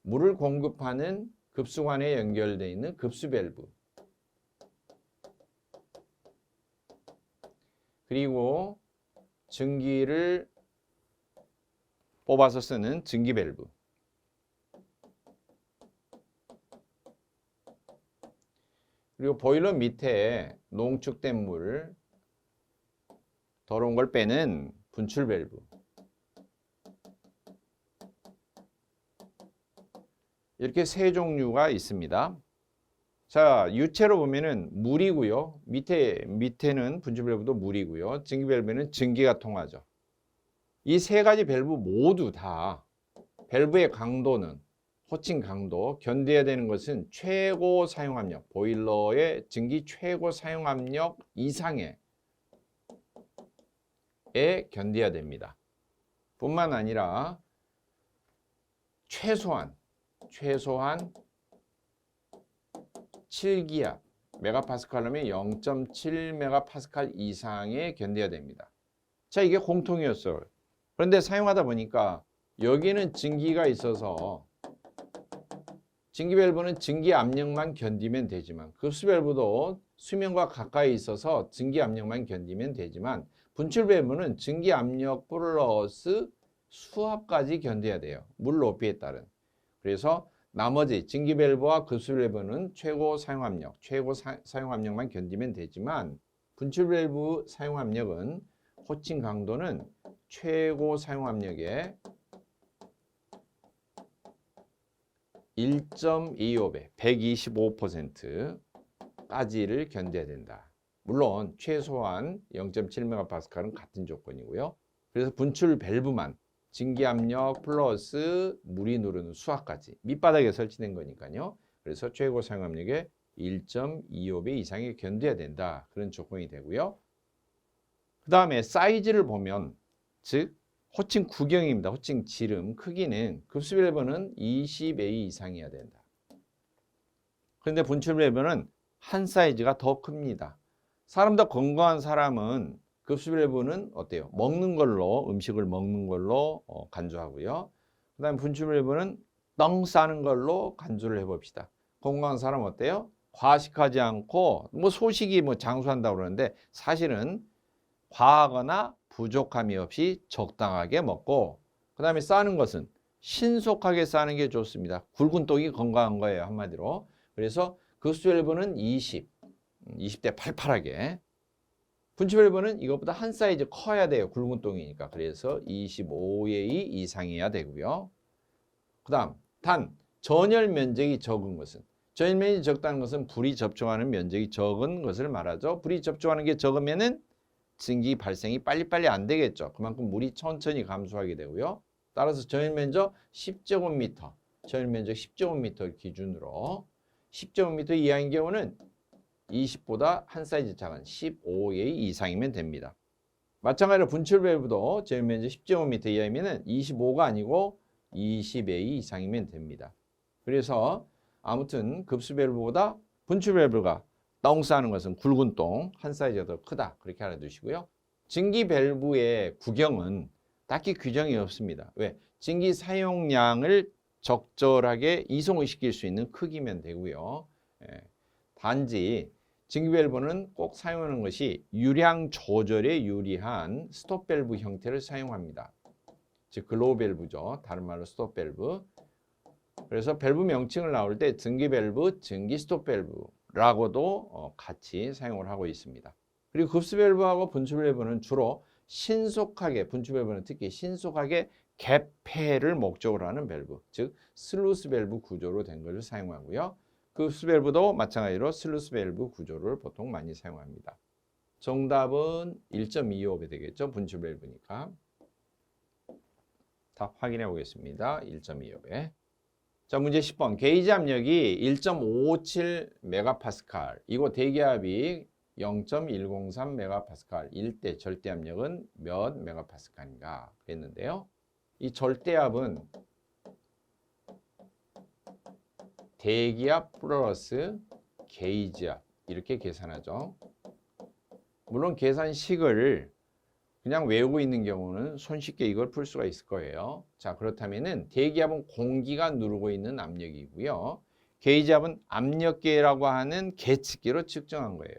물을 공급하는 급수관에 연결되어 있는 급수 밸브, 그리고 증기를 뽑아서 쓰는 증기 밸브, 그리고 보일러 밑에 농축된 물, 더러운 걸 빼는 분출 밸브, 이렇게 세 종류가 있습니다. 자, 유체로 보면은 물이고요. 밑에는 분출 밸브도 물이고요. 증기 밸브는 증기가 통하죠. 이 세 가지 밸브 모두 다 밸브의 강도는, 호칭 강도, 견뎌야 되는 것은 최고 사용 압력, 보일러의 증기 최고 사용 압력 이상에 견뎌야 됩니다. 뿐만 아니라 최소한 7기압, 메가파스칼이면 0.7 메가파스칼 이상에 견뎌야 됩니다. 자, 이게 공통이었어요. 그런데 사용하다 보니까 여기는 증기가 있어서 증기 밸브는 증기 압력만 견디면 되지만, 급수 밸브도 수면과 가까이 있어서 증기 압력만 견디면 되지만, 분출 밸브는 증기 압력 플러스 수압까지 견뎌야 돼요. 물 높이에 따른. 그래서 나머지 증기 밸브와 급수 밸브는 최고 사용 압력, 사용 압력만 견디면 되지만, 분출 밸브 사용 압력은, 호칭 강도는 최고 사용 압력의 1.25배, 125%까지를 견뎌야 된다. 물론 최소한 0.7메가파스칼은 같은 조건이고요. 그래서 분출 밸브만 증기 압력 플러스 물이 누르는 수압까지 밑바닥에 설치된 거니까요. 그래서 최고 사용 압력의 1.25배 이상이 견뎌야 된다. 그런 조건이 되고요. 그 다음에 사이즈를 보면, 즉 호칭 구경입니다. 호칭 지름 크기는 급수 밸브는 20A 이상이어야 된다. 그런데 분출 밸브는 한 사이즈가 더 큽니다. 사람도 건강한 사람은 급수 밸브는 어때요? 먹는 걸로, 음식을 먹는 걸로 간주하고요. 그 다음에 분출 밸브는 떡 싸는 걸로 간주를 해봅시다. 건강한 사람 어때요? 과식하지 않고, 소식이 장수한다고 그러는데 사실은 과하거나 부족함이 없이 적당하게 먹고, 그 다음에 싸는 것은 신속하게 싸는 게 좋습니다. 굵은 떡이 건강한 거예요, 한마디로. 그래서 급수 밸브는 20대 팔팔하게, 분출 밸브는 이것보다 한 사이즈 커야 돼요. 굵은 똥이니까. 그래서 25A 이상이어야 되고요. 그 다음 단 전열 면적이 적은 것은, 전열 면적이 적다는 것은 불이 접촉하는 면적이 적은 것을 말하죠. 불이 접촉하는 게 적으면은 증기 발생이 빨리빨리 안 되겠죠. 그만큼 물이 천천히 감소하게 되고요. 따라서 전열 면적 10제곱미터, 전열 면적 10제곱미터 기준으로 10제곱미터 이하인 경우는 20보다 한 사이즈 작은 15A 이상이면 됩니다. 마찬가지로 분출 밸브도 전열 면적 10제곱미터 이하이면 25가 아니고 20A 이상이면 됩니다. 그래서 아무튼 급수 밸브보다 분출 밸브가 똥 싸는 것은 굵은 똥 한 사이즈가 더 크다, 그렇게 알아두시고요. 증기 밸브의 구경은 딱히 규정이 없습니다. 왜? 증기 사용량을 적절하게 이송을 시킬 수 있는 크기면 되고요. 단지 증기 밸브는 꼭 사용하는 것이 유량 조절에 유리한 스톱 밸브 형태를 사용합니다. 즉 글로우 밸브죠. 다른 말로 스톱 밸브. 그래서 밸브 명칭을 나올 때 증기 밸브, 증기 스톱 밸브라고도 같이 사용을 하고 있습니다. 그리고 급수 밸브하고 분출 밸브는 주로 신속하게, 분출 밸브는 특히 신속하게 개폐를 목적으로 하는 밸브, 즉 슬루스 밸브 구조로 된 것을 사용하고요. 급수 밸브도 마찬가지로 슬루스 밸브 구조를 보통 많이 사용합니다. 정답은 1.25배 되겠죠. 분출 밸브니까. 답 확인해 보겠습니다. 1.25배. 자, 문제 10번. 게이지 압력이 1.557MPa, 이거 대기압이 0.103MPa, 일대 절대 압력은 몇 MPa인가 그랬는데요. 이 절대압은 대기압 플러스 게이지압 이렇게 계산하죠. 물론 계산식을 그냥 외우고 있는 경우는 손쉽게 이걸 풀 수가 있을 거예요. 자, 그렇다면은 대기압은 공기가 누르고 있는 압력이고요. 게이지압은 압력계라고 하는 계측기로 측정한 거예요.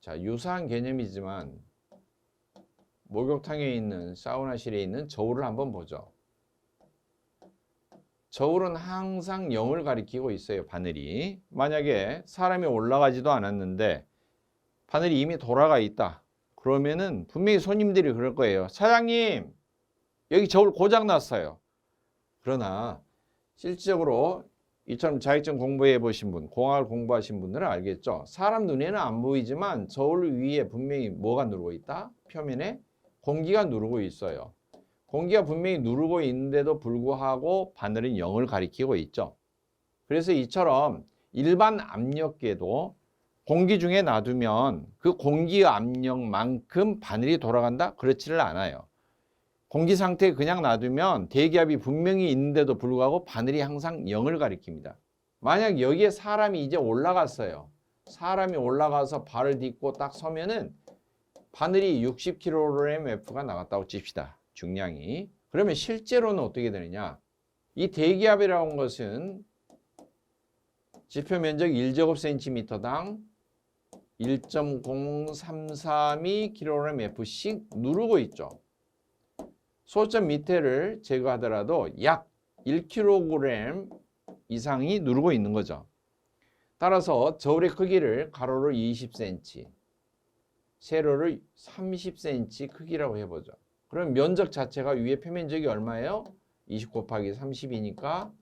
자, 유사한 개념이지만 목욕탕에 있는, 사우나실에 있는 저울을 한번 보죠. 저울은 항상 0을 가리키고 있어요. 바늘이. 만약에 사람이 올라가지도 않았는데 바늘이 이미 돌아가 있다. 그러면은 분명히 손님들이 그럴 거예요. 사장님, 여기 저울 고장 났어요. 그러나 실질적으로 이처럼 자격증 공부해 보신 분, 공학을 공부하신 분들은 알겠죠. 사람 눈에는 안 보이지만 저울 위에 분명히 뭐가 누르고 있다? 표면에 공기가 누르고 있어요. 공기가 분명히 누르고 있는데도 불구하고 바늘은 0을 가리키고 있죠. 그래서 이처럼 일반 압력계도 공기 중에 놔두면 그 공기 압력만큼 바늘이 돌아간다? 그렇지를 않아요. 공기 상태에 그냥 놔두면 대기압이 분명히 있는데도 불구하고 바늘이 항상 0을 가리킵니다. 만약 여기에 사람이 이제 올라갔어요. 사람이 올라가서 발을 딛고 딱 서면은 바늘이 60kgF가 나갔다고 칩시다. 중량이. 그러면 실제로는 어떻게 되느냐? 이 대기압이라는 것은 지표 면적 1제곱센티미터당 1.0332kgF씩 누르고 있죠. 소점 밑에를 제거하더라도 약 1kg 이상이 누르고 있는 거죠. 따라서 저울의 크기를 가로로 20cm, 세로를 30cm 크기라고 해보죠. 그럼 면적 자체가 위에 표면적이 얼마예요? 20 곱하기 30이니까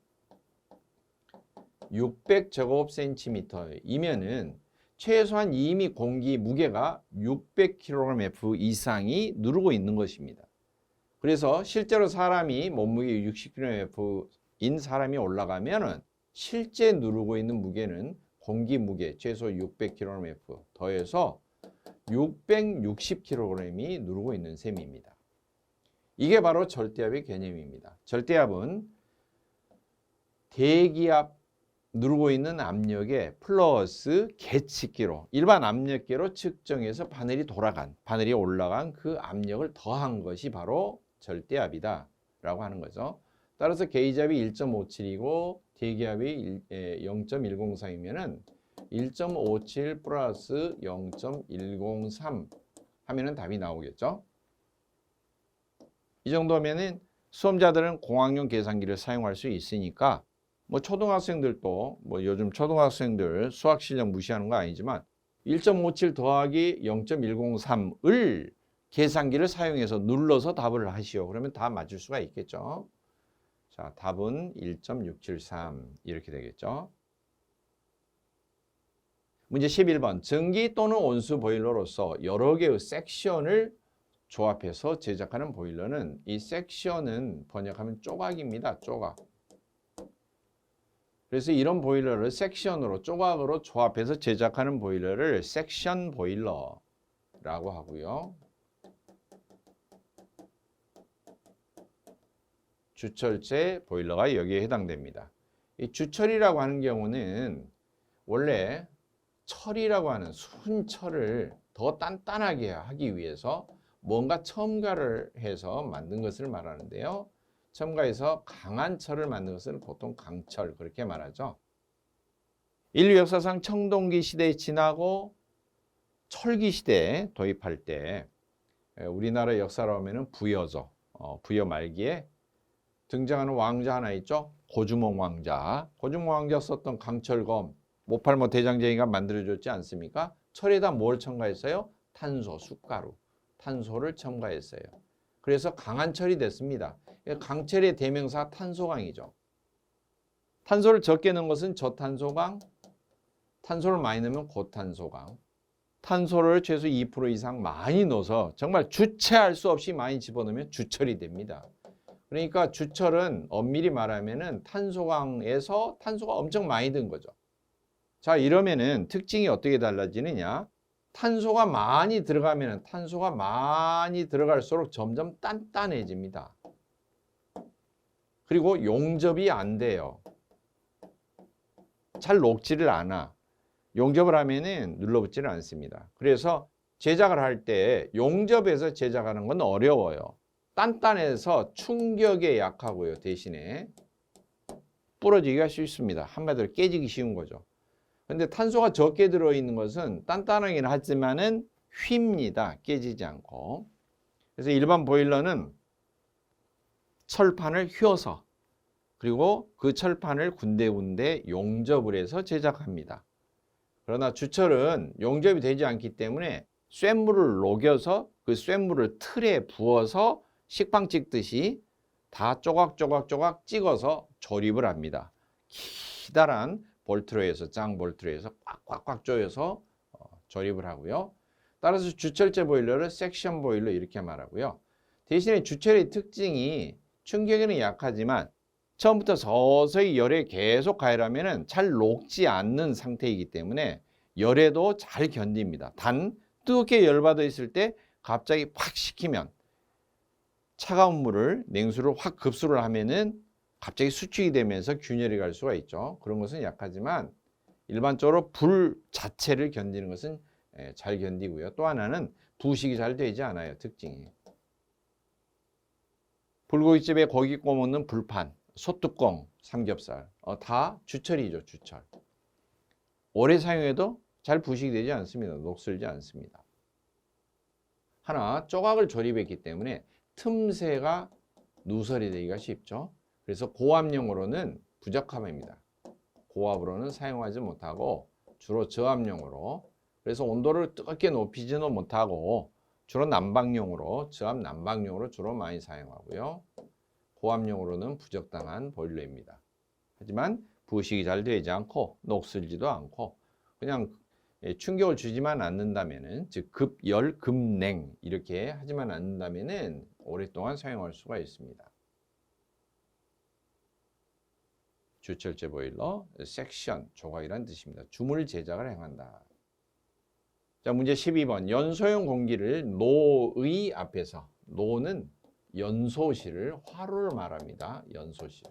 600제곱센티미터이면은 최소한 이미 공기 무게가 600kgF 이상이 누르고 있는 것입니다. 그래서 실제로 사람이 몸무게 60kg인 사람이 올라가면은 실제 누르고 있는 무게는 공기 무게 최소 600kgF 더해서 660kg이 누르고 있는 셈입니다. 이게 바로 절대압의 개념입니다. 절대압은 대기압 누르고 있는 압력에 플러스 계측기로, 일반 압력계로 측정해서 바늘이 돌아간, 바늘이 올라간 그 압력을 더한 것이 바로 절대압이다 라고 하는 거죠. 따라서 게이지압이 1.57이고 대기압이 0.103이면은 1.57 플러스 0.103 하면은 답이 나오겠죠. 이 정도면은 수험자들은 공학용 계산기를 사용할 수 있으니까 뭐 초등학생들도 뭐 요즘 초등학생들 수학 실력 무시하는 거 아니지만 1.57 더하기 0.103을 계산기를 사용해서 눌러서 답을 하시오. 그러면 다 맞출 수가 있겠죠. 자, 답은 1.673 이렇게 되겠죠. 문제 11번. 전기 또는 온수 보일러로서 여러 개의 섹션을 조합해서 제작하는 보일러는, 이 섹션은 번역하면 조각입니다. 조각. 그래서 이런 보일러를 섹션으로, 조각으로 조합해서 제작하는 보일러를 섹션 보일러라고 하고요. 주철제 보일러가 여기에 해당됩니다. 이 주철이라고 하는 경우는 원래 철이라고 하는 순철을 더 단단하게 하기 위해서 뭔가 첨가를 해서 만든 것을 말하는데요. 첨가해서 강한 철을 만든 것을 보통 강철 그렇게 말하죠. 인류 역사상 청동기 시대에 지나고 철기 시대에 도입할 때 우리나라 역사로 하면은 부여죠. 부여 말기에 등장하는 왕자 하나 있죠. 고주몽 왕자. 고주몽 왕자 썼던 강철검, 모팔모 대장쟁이가 만들어줬지 않습니까? 철에다 뭘 첨가했어요? 탄소, 숯가루. 탄소를 첨가했어요. 그래서 강한 철이 됐습니다. 강철의 대명사 탄소강이죠. 탄소를 적게 넣은 것은 저탄소강, 탄소를 많이 넣으면 고탄소강. 탄소를 최소 2% 이상 많이 넣어서 정말 주체할 수 없이 많이 집어넣으면 주철이 됩니다. 그러니까 주철은 엄밀히 말하면은 탄소강에서 탄소가 엄청 많이 든 거죠. 자, 이러면은 특징이 어떻게 달라지느냐? 탄소가 많이 들어가면은, 탄소가 많이 들어갈수록 점점 단단해집니다. 그리고 용접이 안 돼요. 잘 녹지를 않아. 용접을 하면은 눌러붙지를 않습니다. 그래서 제작을 할 때 용접해서 제작하는 건 어려워요. 단단해서 충격에 약하고요. 대신에 부러지기가 쉽습니다. 한마디로 깨지기 쉬운 거죠. 근데 탄소가 적게 들어있는 것은 단단하긴 하지만은 휩니다. 깨지지 않고. 그래서 일반 보일러는 철판을 휘어서, 그리고 그 철판을 군데군데 용접을 해서 제작합니다. 그러나 주철은 용접이 되지 않기 때문에 쇳물을 녹여서 그 쇳물을 틀에 부어서 식빵 찍듯이 다 조각조각 찍어서 조립을 합니다. 기다란 볼트로 해서, 장 볼트로 해서 꽉꽉꽉 조여서 조립을 하고요. 따라서 주철제 보일러를 섹션 보일러 이렇게 말하고요. 대신에 주철의 특징이 충격에는 약하지만 처음부터 서서히 열에 계속 가열하면 잘 녹지 않는 상태이기 때문에 열에도 잘 견딥니다. 단 뜨겁게 열받아 있을 때 갑자기 확 식히면, 차가운 물을, 냉수를 확 급수를 하면은 갑자기 수축이 되면서 균열이 갈 수가 있죠. 그런 것은 약하지만 일반적으로 불 자체를 견디는 것은 잘 견디고요. 또 하나는 부식이 잘 되지 않아요. 특징이. 불고기집에 고기 구워 먹는 불판, 소뚜껑, 삼겹살 다 주철이죠. 주철. 오래 사용해도 잘 부식이 되지 않습니다. 녹슬지 않습니다. 하나, 조각을 조립했기 때문에 틈새가 누설이 되기가 쉽죠. 그래서 고압용으로는 부적합합니다. 고압으로는 사용하지 못하고 주로 저압용으로, 그래서 온도를 뜨겁게 높이지는 못하고 주로 난방용으로, 저압 난방용으로 주로 많이 사용하고요. 고압용으로는 부적당한 보일러입니다. 하지만 부식이 잘 되지 않고 녹슬지도 않고 그냥 충격을 주지만 않는다면은, 즉 급열, 급냉 이렇게 하지만 않는다면은 오랫동안 사용할 수가 있습니다. 주철제 보일러, 섹션, 조각이라는 뜻입니다. 주물 제작을 행한다. 자, 문제 12번. 연소용 공기를 노의 앞에서, 노는 연소실을, 화로를 말합니다. 연소실.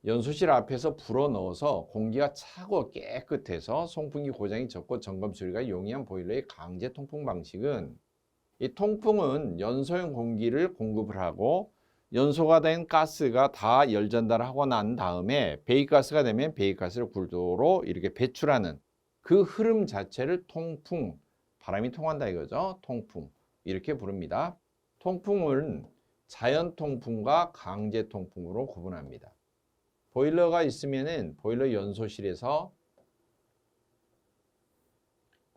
연소실 앞에서 불어 넣어서 공기가 차고 깨끗해서 송풍기 고장이 적고 점검 수리가 용이한 보일러의 강제 통풍 방식은, 이 통풍은 연소용 공기를 공급을 하고 연소가 된 가스가 다 열 전달하고 난 다음에 배기가스가 되면 배기가스를 굴도로 이렇게 배출하는 그 흐름 자체를 통풍, 바람이 통한다 이거죠. 통풍 이렇게 부릅니다. 통풍은 자연 통풍과 강제 통풍으로 구분합니다. 보일러가 있으면은 보일러 연소실에서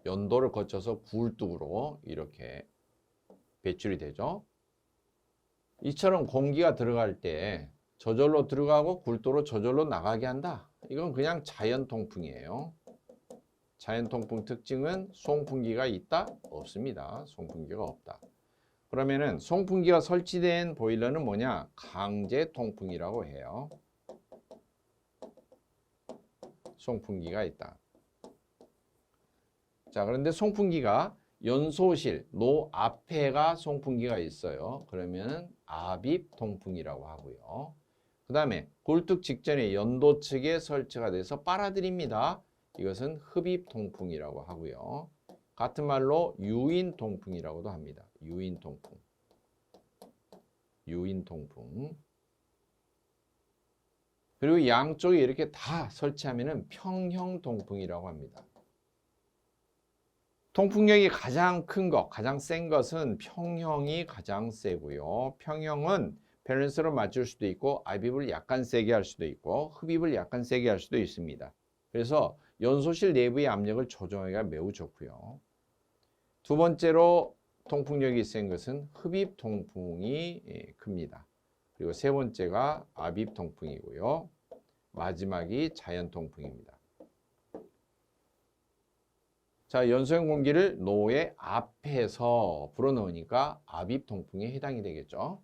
연도를 거쳐서 굴뚝으로 이렇게 배출이 되죠. 이처럼 공기가 들어갈 때 저절로 들어가고 굴뚝으로 저절로 나가게 한다. 이건 그냥 자연 통풍이에요. 자연 통풍 특징은 송풍기가 있다? 없습니다. 송풍기가 없다. 그러면은 송풍기가 설치된 보일러는 뭐냐? 강제 통풍이라고 해요. 송풍기가 있다. 자, 그런데 송풍기가 연소실, 노 앞에가 송풍기가 있어요. 그러면 압입 통풍이라고 하고요. 그 다음에 굴뚝 직전에 연도 측에 설치가 돼서 빨아들입니다. 이것은 흡입 통풍이라고 하고요. 같은 말로 유인 통풍이라고도 합니다. 유인 통풍. 유인 통풍. 그리고 양쪽에 이렇게 다 설치하면은 평형 통풍이라고 합니다. 통풍력이 가장 큰 것, 가장 센 것은 평형이 가장 세고요. 평형은 밸런스로 맞출 수도 있고 압입을 약간 세게 할 수도 있고 흡입을 약간 세게 할 수도 있습니다. 그래서 연소실 내부의 압력을 조정하기가 매우 좋고요. 두 번째로 통풍력이 센 것은 흡입 통풍이 큽니다. 그리고 세 번째가 압입 통풍이고요. 마지막이 자연 통풍입니다. 자, 연소형 공기를 노의 앞에서 불어넣으니까 압입 통풍에 해당이 되겠죠.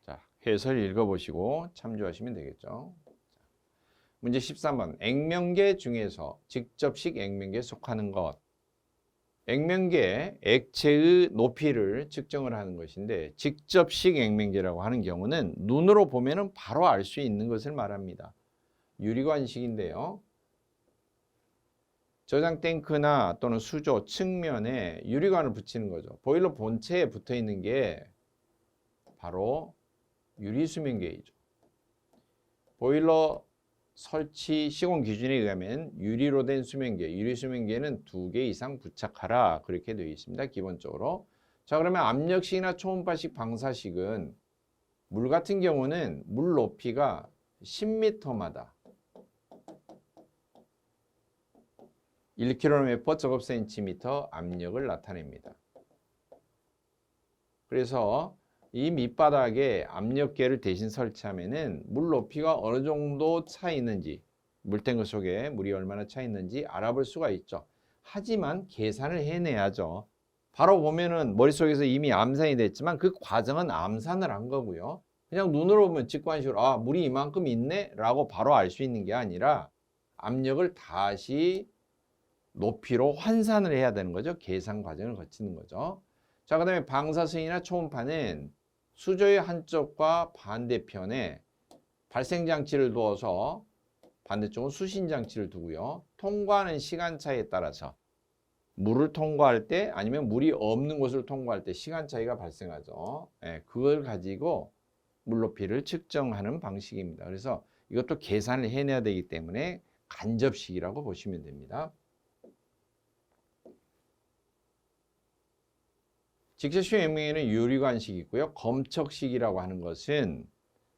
자, 해설 읽어보시고 참조하시면 되겠죠. 문제 13번. 액면계 중에서 직접식 액면계에 속하는 것. 액면계, 액체의 높이를 측정을 하는 것인데 직접식 액면계라고 하는 경우는 눈으로 보면 바로 알 수 있는 것을 말합니다. 유리관식인데요. 저장 탱크나 또는 수조 측면에 유리관을 붙이는 거죠. 보일러 본체에 붙어 있는 게 바로 유리수면계이죠. 보일러 설치 시공 기준에 의하면 유리로 된 수면계, 유리수면계는 2개 이상 부착하라 그렇게 되어 있습니다. 기본적으로. 자, 그러면 압력식이나 초음파식 방사식은 물 같은 경우는 물 높이가 10m마다 1km 제곱센티미터 압력을 나타냅니다. 그래서 이 밑바닥에 압력계를 대신 설치하면은 물 높이가 어느 정도 차 있는지, 물탱크 속에 물이 얼마나 차 있는지 알아볼 수가 있죠. 하지만 계산을 해내야죠. 바로 보면은 머릿속에서 이미 암산이 됐지만 그 과정은 암산을 한 거고요. 그냥 눈으로 보면 직관식으로 아, 물이 이만큼 있네 라고 바로 알 수 있는 게 아니라 압력을 다시 높이로 환산을 해야 되는 거죠. 계산 과정을 거치는 거죠. 자, 그 다음에 방사선이나 초음파는 수조의 한쪽과 반대편에 발생장치를 두어서 반대쪽은 수신장치를 두고요. 통과하는 시간차에 따라서 물을 통과할 때 아니면 물이 없는 곳을 통과할 때 시간차이가 발생하죠. 그걸 가지고 물높이를 측정하는 방식입니다. 그래서 이것도 계산을 해내야 되기 때문에 간접식이라고 보시면 됩니다. 직접식 액면계는 유리관식이 있고요. 검척식이라고 하는 것은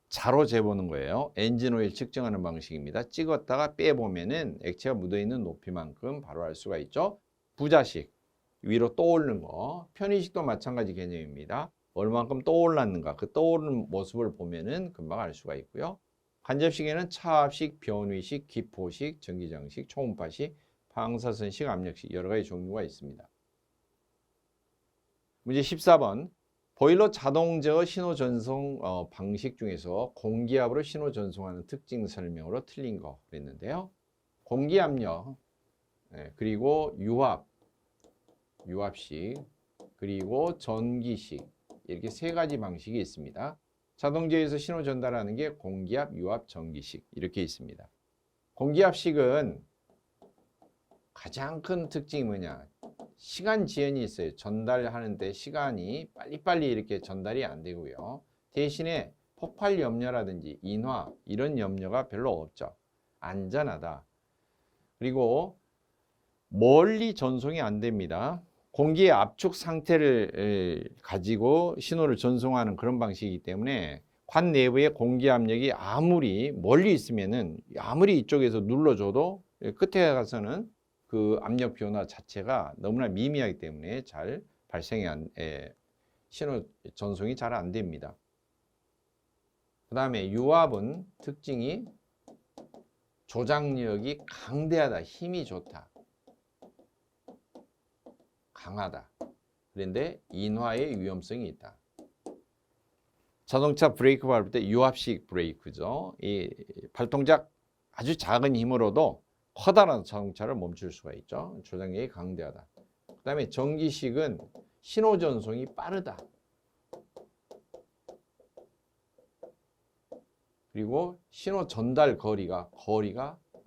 자로 재보는 거예요. 엔진 오일 측정하는 방식입니다. 찍었다가 빼보면은 액체가 묻어있는 높이만큼 바로 알 수가 있죠. 부자식, 위로 떠오르는 거. 편의식도 마찬가지 개념입니다. 얼마만큼 떠올랐는가, 그 떠오르는 모습을 보면은 금방 알 수가 있고요. 간접식에는 차압식, 변위식, 기포식, 전기장식, 초음파식, 방사선식, 압력식 여러 가지 종류가 있습니다. 문제 14번. 보일러 자동 제어 신호 전송 방식 중에서 공기압으로 신호 전송하는 특징 설명으로 틀린 거 그랬는데요. 공기압력, 그리고 유압식, 그리고 전기식 이렇게 세 가지 방식이 있습니다. 자동 제어에서 신호 전달하는 게 공기압, 유압, 전기식 이렇게 있습니다. 공기압식은 가장 큰 특징이 뭐냐? 시간 지연이 있어요. 전달하는데 시간이 빨리빨리 이렇게 전달이 안 되고요. 대신에 폭발 염려라든지 인화 이런 염려가 별로 없죠. 안전하다. 그리고 멀리 전송이 안 됩니다. 공기의 압축 상태를 가지고 신호를 전송하는 그런 방식이기 때문에 관 내부의 공기 압력이 아무리 멀리 있으면은 아무리 이쪽에서 눌러줘도 끝에 가서는 그 압력 변화 자체가 너무나 미미하기 때문에 잘 발생이 신호 전송이 잘 안 됩니다. 그 다음에 유압은 특징이 조작력이 강대하다, 힘이 좋다, 강하다. 그런데 인화의 위험성이 있다. 자동차 브레이크 밟을 때 유압식 브레이크죠. 이 발동작 아주 작은 힘으로도 커다란 자동차를 멈출 수가 있죠. 조작력이 강대하다. 그 다음에 전기식은 신호 전송이 빠르다. 그리고 신호 전달 거리가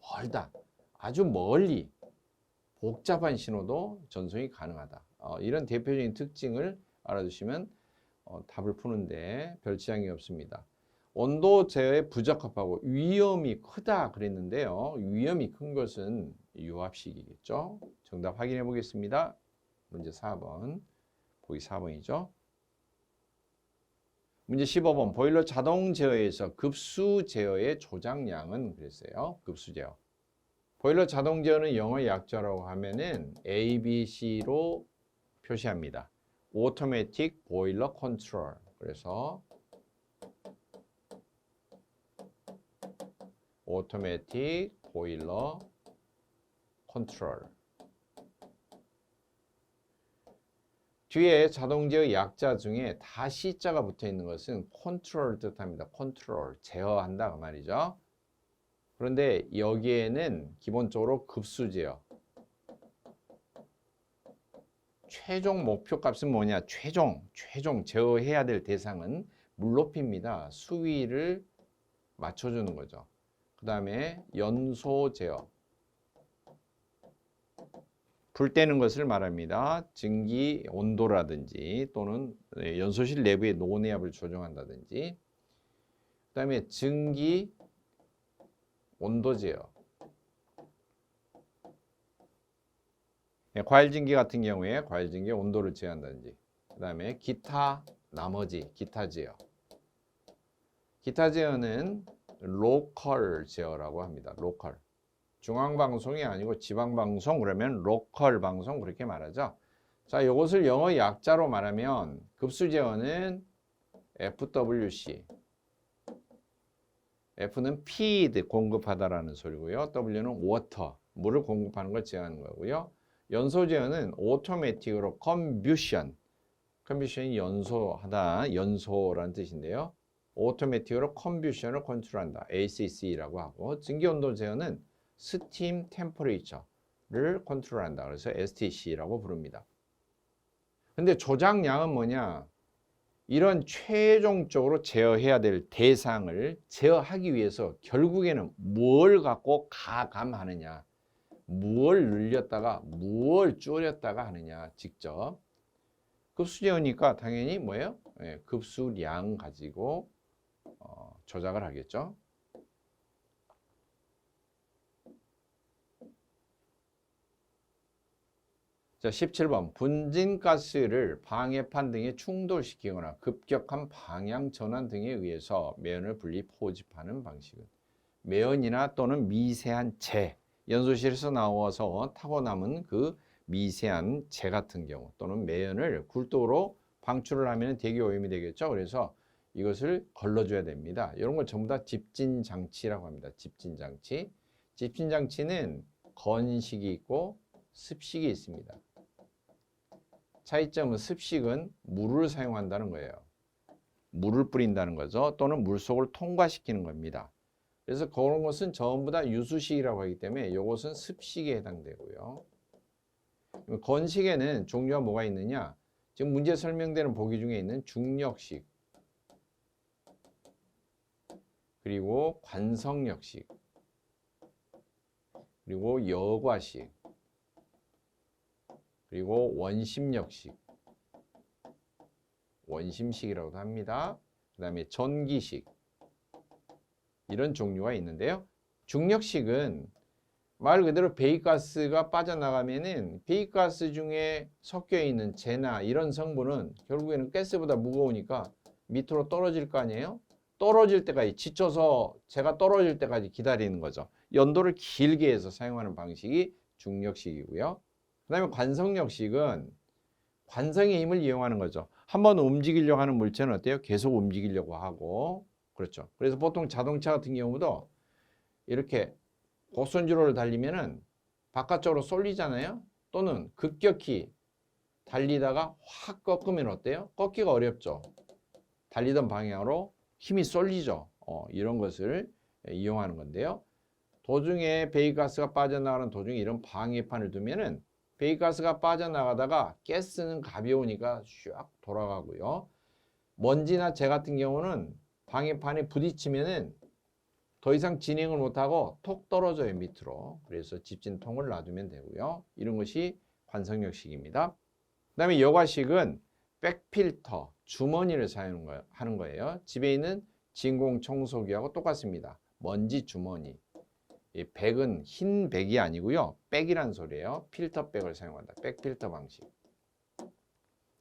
멀다. 아주 멀리 복잡한 신호도 전송이 가능하다. 이런 대표적인 특징을 알아두시면 답을 푸는데 별 지장이 없습니다. 온도 제어에 부적합하고 위험이 크다 그랬는데요. 위험이 큰 것은 유압식이겠죠. 정답 확인해 보겠습니다. 문제 4번. 보기 4번이죠. 문제 15번. 보일러 자동 제어에서 급수 제어의 조작량은 그랬어요. 급수 제어. 보일러 자동 제어는 영어 약자라고 하면은 ABC로 표시합니다. Automatic Boiler Control. 그래서 Automatic Boiler Control. 뒤에 자동제어 약자 중에 다 C자가 붙어 있는 것은 컨트롤을 뜻합니다. 컨트롤, 제어한다 그 말이죠. 그런데 여기에는 기본적으로 급수 제어. 최종 목표 값은 뭐냐? 최종 제어해야 될 대상은 물높이입니다. 수위를 맞춰주는 거죠. 그 다음에 연소 제어. 불 떼는 것을 말합니다. 증기 온도라든지 또는 연소실 내부의 노내압을 조정한다든지. 그 다음에 증기 온도 제어. 과일 증기 같은 경우에 과일 증기 온도를 제어한다든지. 그 다음에 기타 나머지 기타 제어. 기타 제어는 로컬 제어라고 합니다. 로컬. 중앙방송이 아니고 지방방송 그러면 로컬 방송 그렇게 말하죠. 자, 이것을 영어 약자로 말하면 급수 제어는 FWC. F는 feed 공급하다라는 소리고요. W는 water 물을 공급하는 걸 제어하는 거고요. 연소 제어는 automatic으로 combustion. combustion이 연소하다, 연소라는 뜻인데요. automatic으로 combustion을 컨트롤한다. ACC라고 하고 증기 온도 제어는 steam temperature를 컨트롤한다. 그래서 STC라고 부릅니다. 근데 조작량은 뭐냐? 이런 최종적으로 제어해야 될 대상을 제어하기 위해서 결국에는 뭘 갖고 가감하느냐, 뭘 늘렸다가 뭘 줄였다가 하느냐 직접. 급수 제어니까 당연히 뭐예요? 급수량 가지고 조작을 하겠죠. 자, 17번. 분진가스를 방해판 등에 충돌시키거나 급격한 방향 전환 등에 의해서 매연을 분리 포집하는 방식은 매연이나 또는 미세한 재, 연소실에서 나와서 타고 남은 그 미세한 재 같은 경우 또는 매연을 굴뚝으로 방출을 하면 대기 오염이 되겠죠. 그래서 이것을 걸러줘야 됩니다. 이런 걸 전부 다 집진장치라고 합니다. 집진장치. 집진장치는 건식이 있고 습식이 있습니다. 차이점은 습식은 물을 사용한다는 거예요. 물을 뿌린다는 거죠. 또는 물속을 통과시키는 겁니다. 그래서 그런 것은 전부 다 유수식이라고 하기 때문에 이것은 습식에 해당되고요. 건식에는 종류가 뭐가 있느냐? 지금 문제 설명되는 보기 중에 있는 중력식, 그리고 관성력식, 그리고 여과식, 그리고 원심력식, 원심식이라고도 합니다. 그 다음에 전기식, 이런 종류가 있는데요. 중력식은 말 그대로 배기가스가 빠져나가면은 배기가스 중에 섞여 있는 재나 이런 성분은 결국에는 가스보다 무거우니까 밑으로 떨어질 거 아니에요. 떨어질 때까지 지쳐서 제가 떨어질 때까지 기다리는 거죠. 연도를 길게 해서 사용하는 방식이 중력식이고요. 그 다음에 관성력식은 관성의 힘을 이용하는 거죠. 한번 움직이려고 하는 물체는 어때요? 계속 움직이려고 하고. 그렇죠. 그래서 보통 자동차 같은 경우도 이렇게 고속도로를 달리면은 바깥쪽으로 쏠리잖아요. 또는 급격히 달리다가 확 꺾으면 어때요? 꺾기가 어렵죠. 달리던 방향으로 힘이 쏠리죠. 이런 것을 이용하는 건데요. 도중에 배기가스가 빠져나가는 도중에 이런 방해판을 두면은 배기가스가 빠져나가다가 가스는 가벼우니까 슉 돌아가고요. 먼지나 재 같은 경우는 방해판에 부딪히면은 더 이상 진행을 못하고 톡 떨어져요, 밑으로. 그래서 집진통을 놔두면 되고요. 이런 것이 관성력식입니다. 그 다음에 여과식은 백필터, 주머니를 사용하는 거예요. 집에 있는 진공청소기하고 똑같습니다. 먼지 주머니. 이 백은 흰 백이 아니고요. 백이란 소리예요. 필터백을 사용한다. 백필터 방식.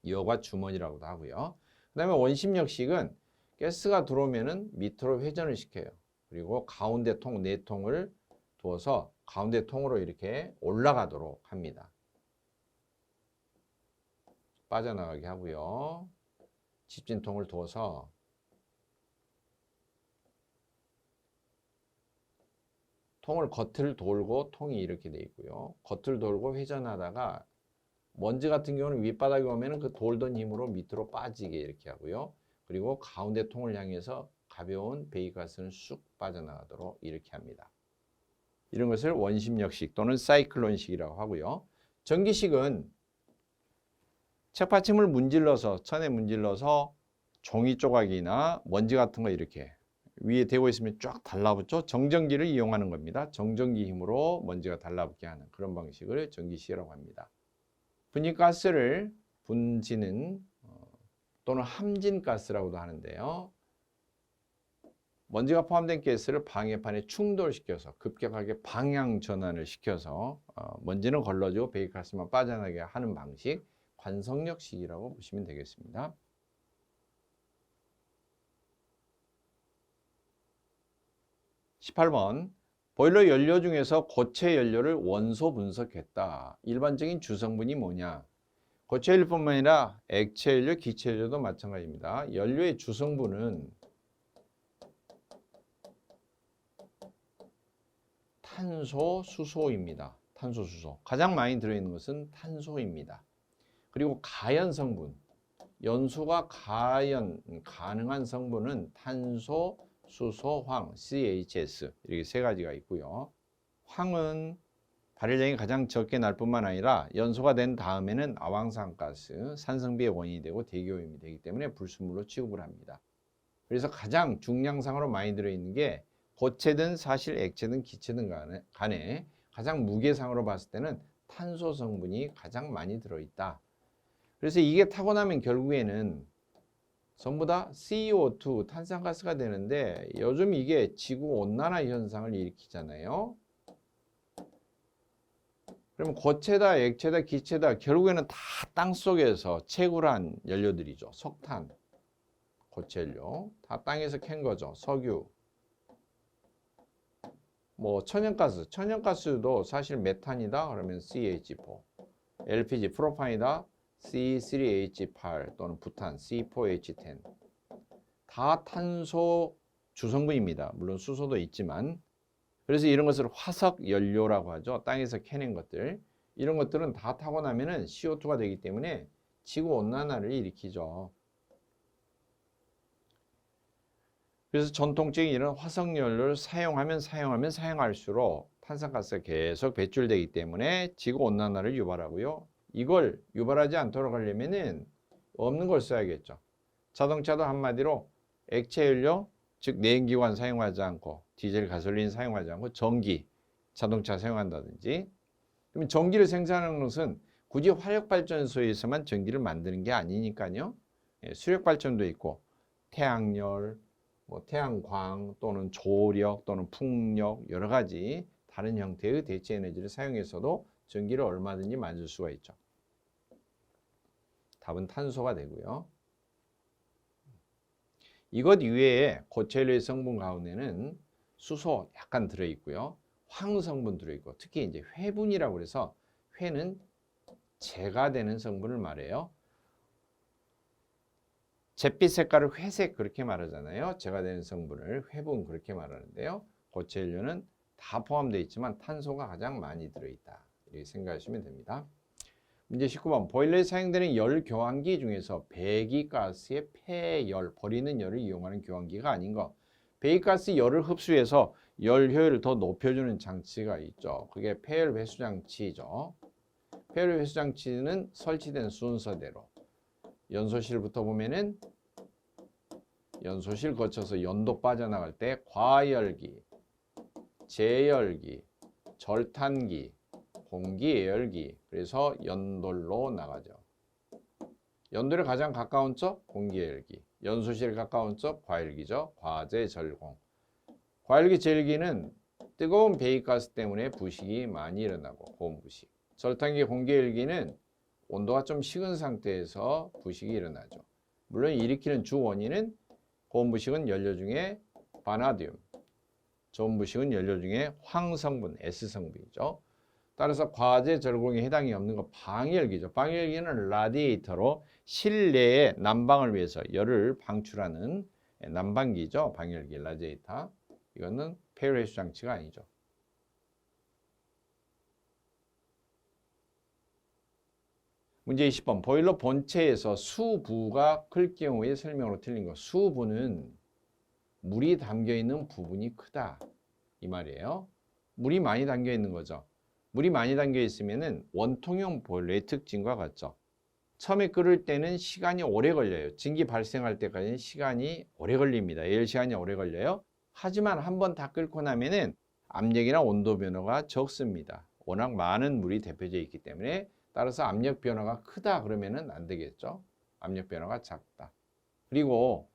여과 주머니라고도 하고요. 그 다음에 원심력식은 가스가 들어오면은 밑으로 회전을 시켜요. 그리고 가운데 통, 네 통을 두어서 가운데 통으로 이렇게 올라가도록 합니다. 빠져나가게 하고요. 집진통을 두어서 통을 겉을 돌고 통이 이렇게 돼 있고요. 겉을 돌고 회전하다가 먼지 같은 경우는 윗바닥에 오면은 그 돌던 힘으로 밑으로 빠지게 이렇게 하고요. 그리고 가운데 통을 향해서 가벼운 배기가스는 쑥 빠져나가도록 이렇게 합니다. 이런 것을 원심력식 또는 사이클론식이라고 하고요. 전기식은 책받침을 문질러서 천에 문질러서 종이 조각이나 먼지 같은 거 이렇게 위에 대고 있으면 쫙 달라붙죠. 정전기를 이용하는 겁니다. 정전기 힘으로 먼지가 달라붙게 하는 그런 방식을 전기식이라고 합니다. 분유가스를 분지는 또는 함진가스라고도 하는데요. 먼지가 포함된 가스를 방해판에 충돌시켜서 급격하게 방향 전환을 시켜서 먼지는 걸러지고 배기가스만 빠져나게 하는 방식, 관성력식이라고 보시면 되겠습니다. 18번 보일러 연료 중에서 고체 연료를 원소 분석했다. 일반적인 주성분이 뭐냐? 고체 연료뿐만 아니라 액체 연료, 기체 연료도 마찬가지입니다. 연료의 주성분은 탄소, 수소입니다. 탄소, 수소. 가장 많이 들어있는 것은 탄소입니다. 그리고 가연 성분, 연소가 가연 가능한 성분은 탄소, 수소, 황, CHS 이렇게 세 가지가 있고요. 황은 발열량이 가장 적게 날 뿐만 아니라 연소가 된 다음에는 아황산가스, 산성비의 원인이 되고 대기오염이 되기 때문에 불순물로 취급을 합니다. 그래서 가장 중량상으로 많이 들어있는 게 고체든 사실 액체든 기체든 간에 가장 무게상으로 봤을 때는 탄소 성분이 가장 많이 들어있다. 그래서 이게 타고 나면 결국에는 전부 다 CO2, 탄산가스가 되는데 요즘 이게 지구온난화 현상을 일으키잖아요. 그러면 고체다, 액체다, 기체다 결국에는 다 땅속에서 채굴한 연료들이죠. 석탄, 고체연료 다 땅에서 캔 거죠. 석유, 뭐 천연가스, 천연가스도 사실 메탄이다 그러면 CH4, LPG, 프로판이다 C3H8 또는 부탄 C4H10 다 탄소 주성분입니다. 물론 수소도 있지만 그래서 이런 것을 화석 연료라고 하죠. 땅에서 캐낸 것들 이런 것들은 다 타고 나면은 CO2가 되기 때문에 지구 온난화를 일으키죠. 그래서 전통적인 이런 화석 연료를 사용할수록 탄산가스가 계속 배출되기 때문에 지구 온난화를 유발하고요. 이걸 유발하지 않도록 하려면은 없는 걸 써야겠죠. 자동차도 한마디로 액체 연료, 즉 내연기관 사용하지 않고 디젤, 가솔린 사용하지 않고 전기, 자동차 사용한다든지. 그러면 전기를 생산하는 것은 굳이 화력발전소에서만 전기를 만드는 게 아니니까요. 수력발전도 있고 태양열, 뭐 태양광 또는 조력 또는 풍력 여러 가지 다른 형태의 대체 에너지를 사용해서도 전기를 얼마든지 만들 수가 있죠. 답은 탄소가 되고요. 이것 이외에 고체연료의 성분 가운데는 수소 약간 들어있고요. 황 성분 들어있고 특히 이제 회분이라고 그래서 회는 재가 되는 성분을 말해요. 잿빛 색깔을 회색 그렇게 말하잖아요. 재가 되는 성분을 회분 그렇게 말하는데요. 고체연료는 다 포함되어 있지만 탄소가 가장 많이 들어있다. 이렇게 생각하시면 됩니다. 문제 19번 보일러에 사용되는 열 교환기 중에서 배기가스의 폐열, 버리는 열을 이용하는 교환기가 아닌 것. 배기가스 열을 흡수해서 열 효율을 더 높여주는 장치가 있죠. 그게 폐열 회수 장치죠. 폐열 회수 장치는 설치된 순서대로 연소실부터 보면은 연소실 거쳐서 연도 빠져나갈 때 과열기, 제열기, 절탄기, 공기예열기, 그래서 연돌로 나가죠. 연돌에 가장 가까운 쪽 공기예열기, 연소실에 가까운 쪽 과열기죠. 과제절공. 과열기, 제열기는 뜨거운 배기가스 때문에 부식이 많이 일어나고 고온 부식. 절탄기, 공기예열기는 온도가 좀 식은 상태에서 부식이 일어나죠. 물론 일으키는 주 원인은 고온 부식은 연료 중에 바나듐, 저온 부식은 연료 중에 황성분, S성분이죠. 따라서 과제 절공에 해당이 없는 거 방열기죠. 방열기는 라디에이터로 실내의 난방을 위해서 열을 방출하는 난방기죠. 방열기, 라디에이터. 이거는 폐열 회수 장치가 아니죠. 문제 20번 보일러 본체에서 수부가 클 경우에 설명으로 틀린 거. 수부는 물이 담겨 있는 부분이 크다 이 말이에요. 물이 많이 담겨 있는 거죠. 물이 많이 담겨 있으면은 원통형 보일러의 특징과 같죠. 처음에 끓을 때는 시간이 오래 걸려요. 증기 발생할 때까지는 시간이 오래 걸립니다. 예열 시간이 오래 걸려요. 하지만 한번 다 끓고 나면은 압력이나 온도 변화가 적습니다. 워낙 많은 물이 데펴져 있기 때문에 따라서 압력 변화가 크다 그러면은 안 되겠죠. 압력 변화가 작다. 그리고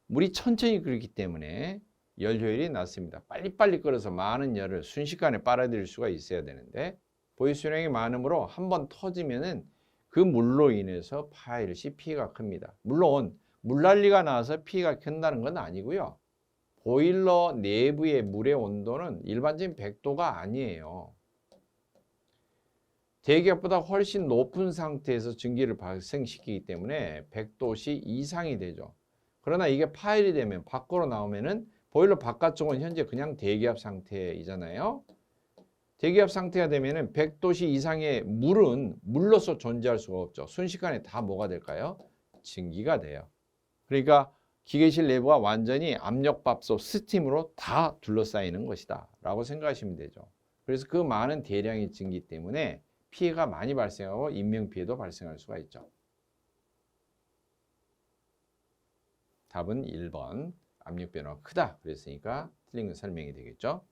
물이 천천히 끓기 때문에 열 효율이 낮습니다. 빨리빨리 끓여서 많은 열을 순식간에 빨아들일 수가 있어야 되는데 보유 수량이 많으므로 한번 터지면은 그 물로 인해서 파열 시 피해가 큽니다. 물론 물난리가 나서 피해가 큰다는 건 아니고요. 보일러 내부의 물의 온도는 일반적인 100도가 아니에요. 대기압보다 훨씬 높은 상태에서 증기를 발생시키기 때문에 100도씨 이상이 되죠. 그러나 이게 파열이 되면 밖으로 나오면은 보일러 바깥쪽은 현재 그냥 대기압 상태이잖아요. 대기압 상태가 되면은 100도씨 이상의 물은 물로서 존재할 수가 없죠. 순식간에 다 뭐가 될까요? 증기가 돼요. 그러니까 기계실 내부가 완전히 압력밥솥 스팀으로 다 둘러싸이는 것이다 라고 생각하시면 되죠. 그래서 그 많은 대량의 증기 때문에 피해가 많이 발생하고 인명피해도 발생할 수가 있죠. 답은 1번 압력 변화가 크다 그랬으니까 틀린 건 설명이 되겠죠.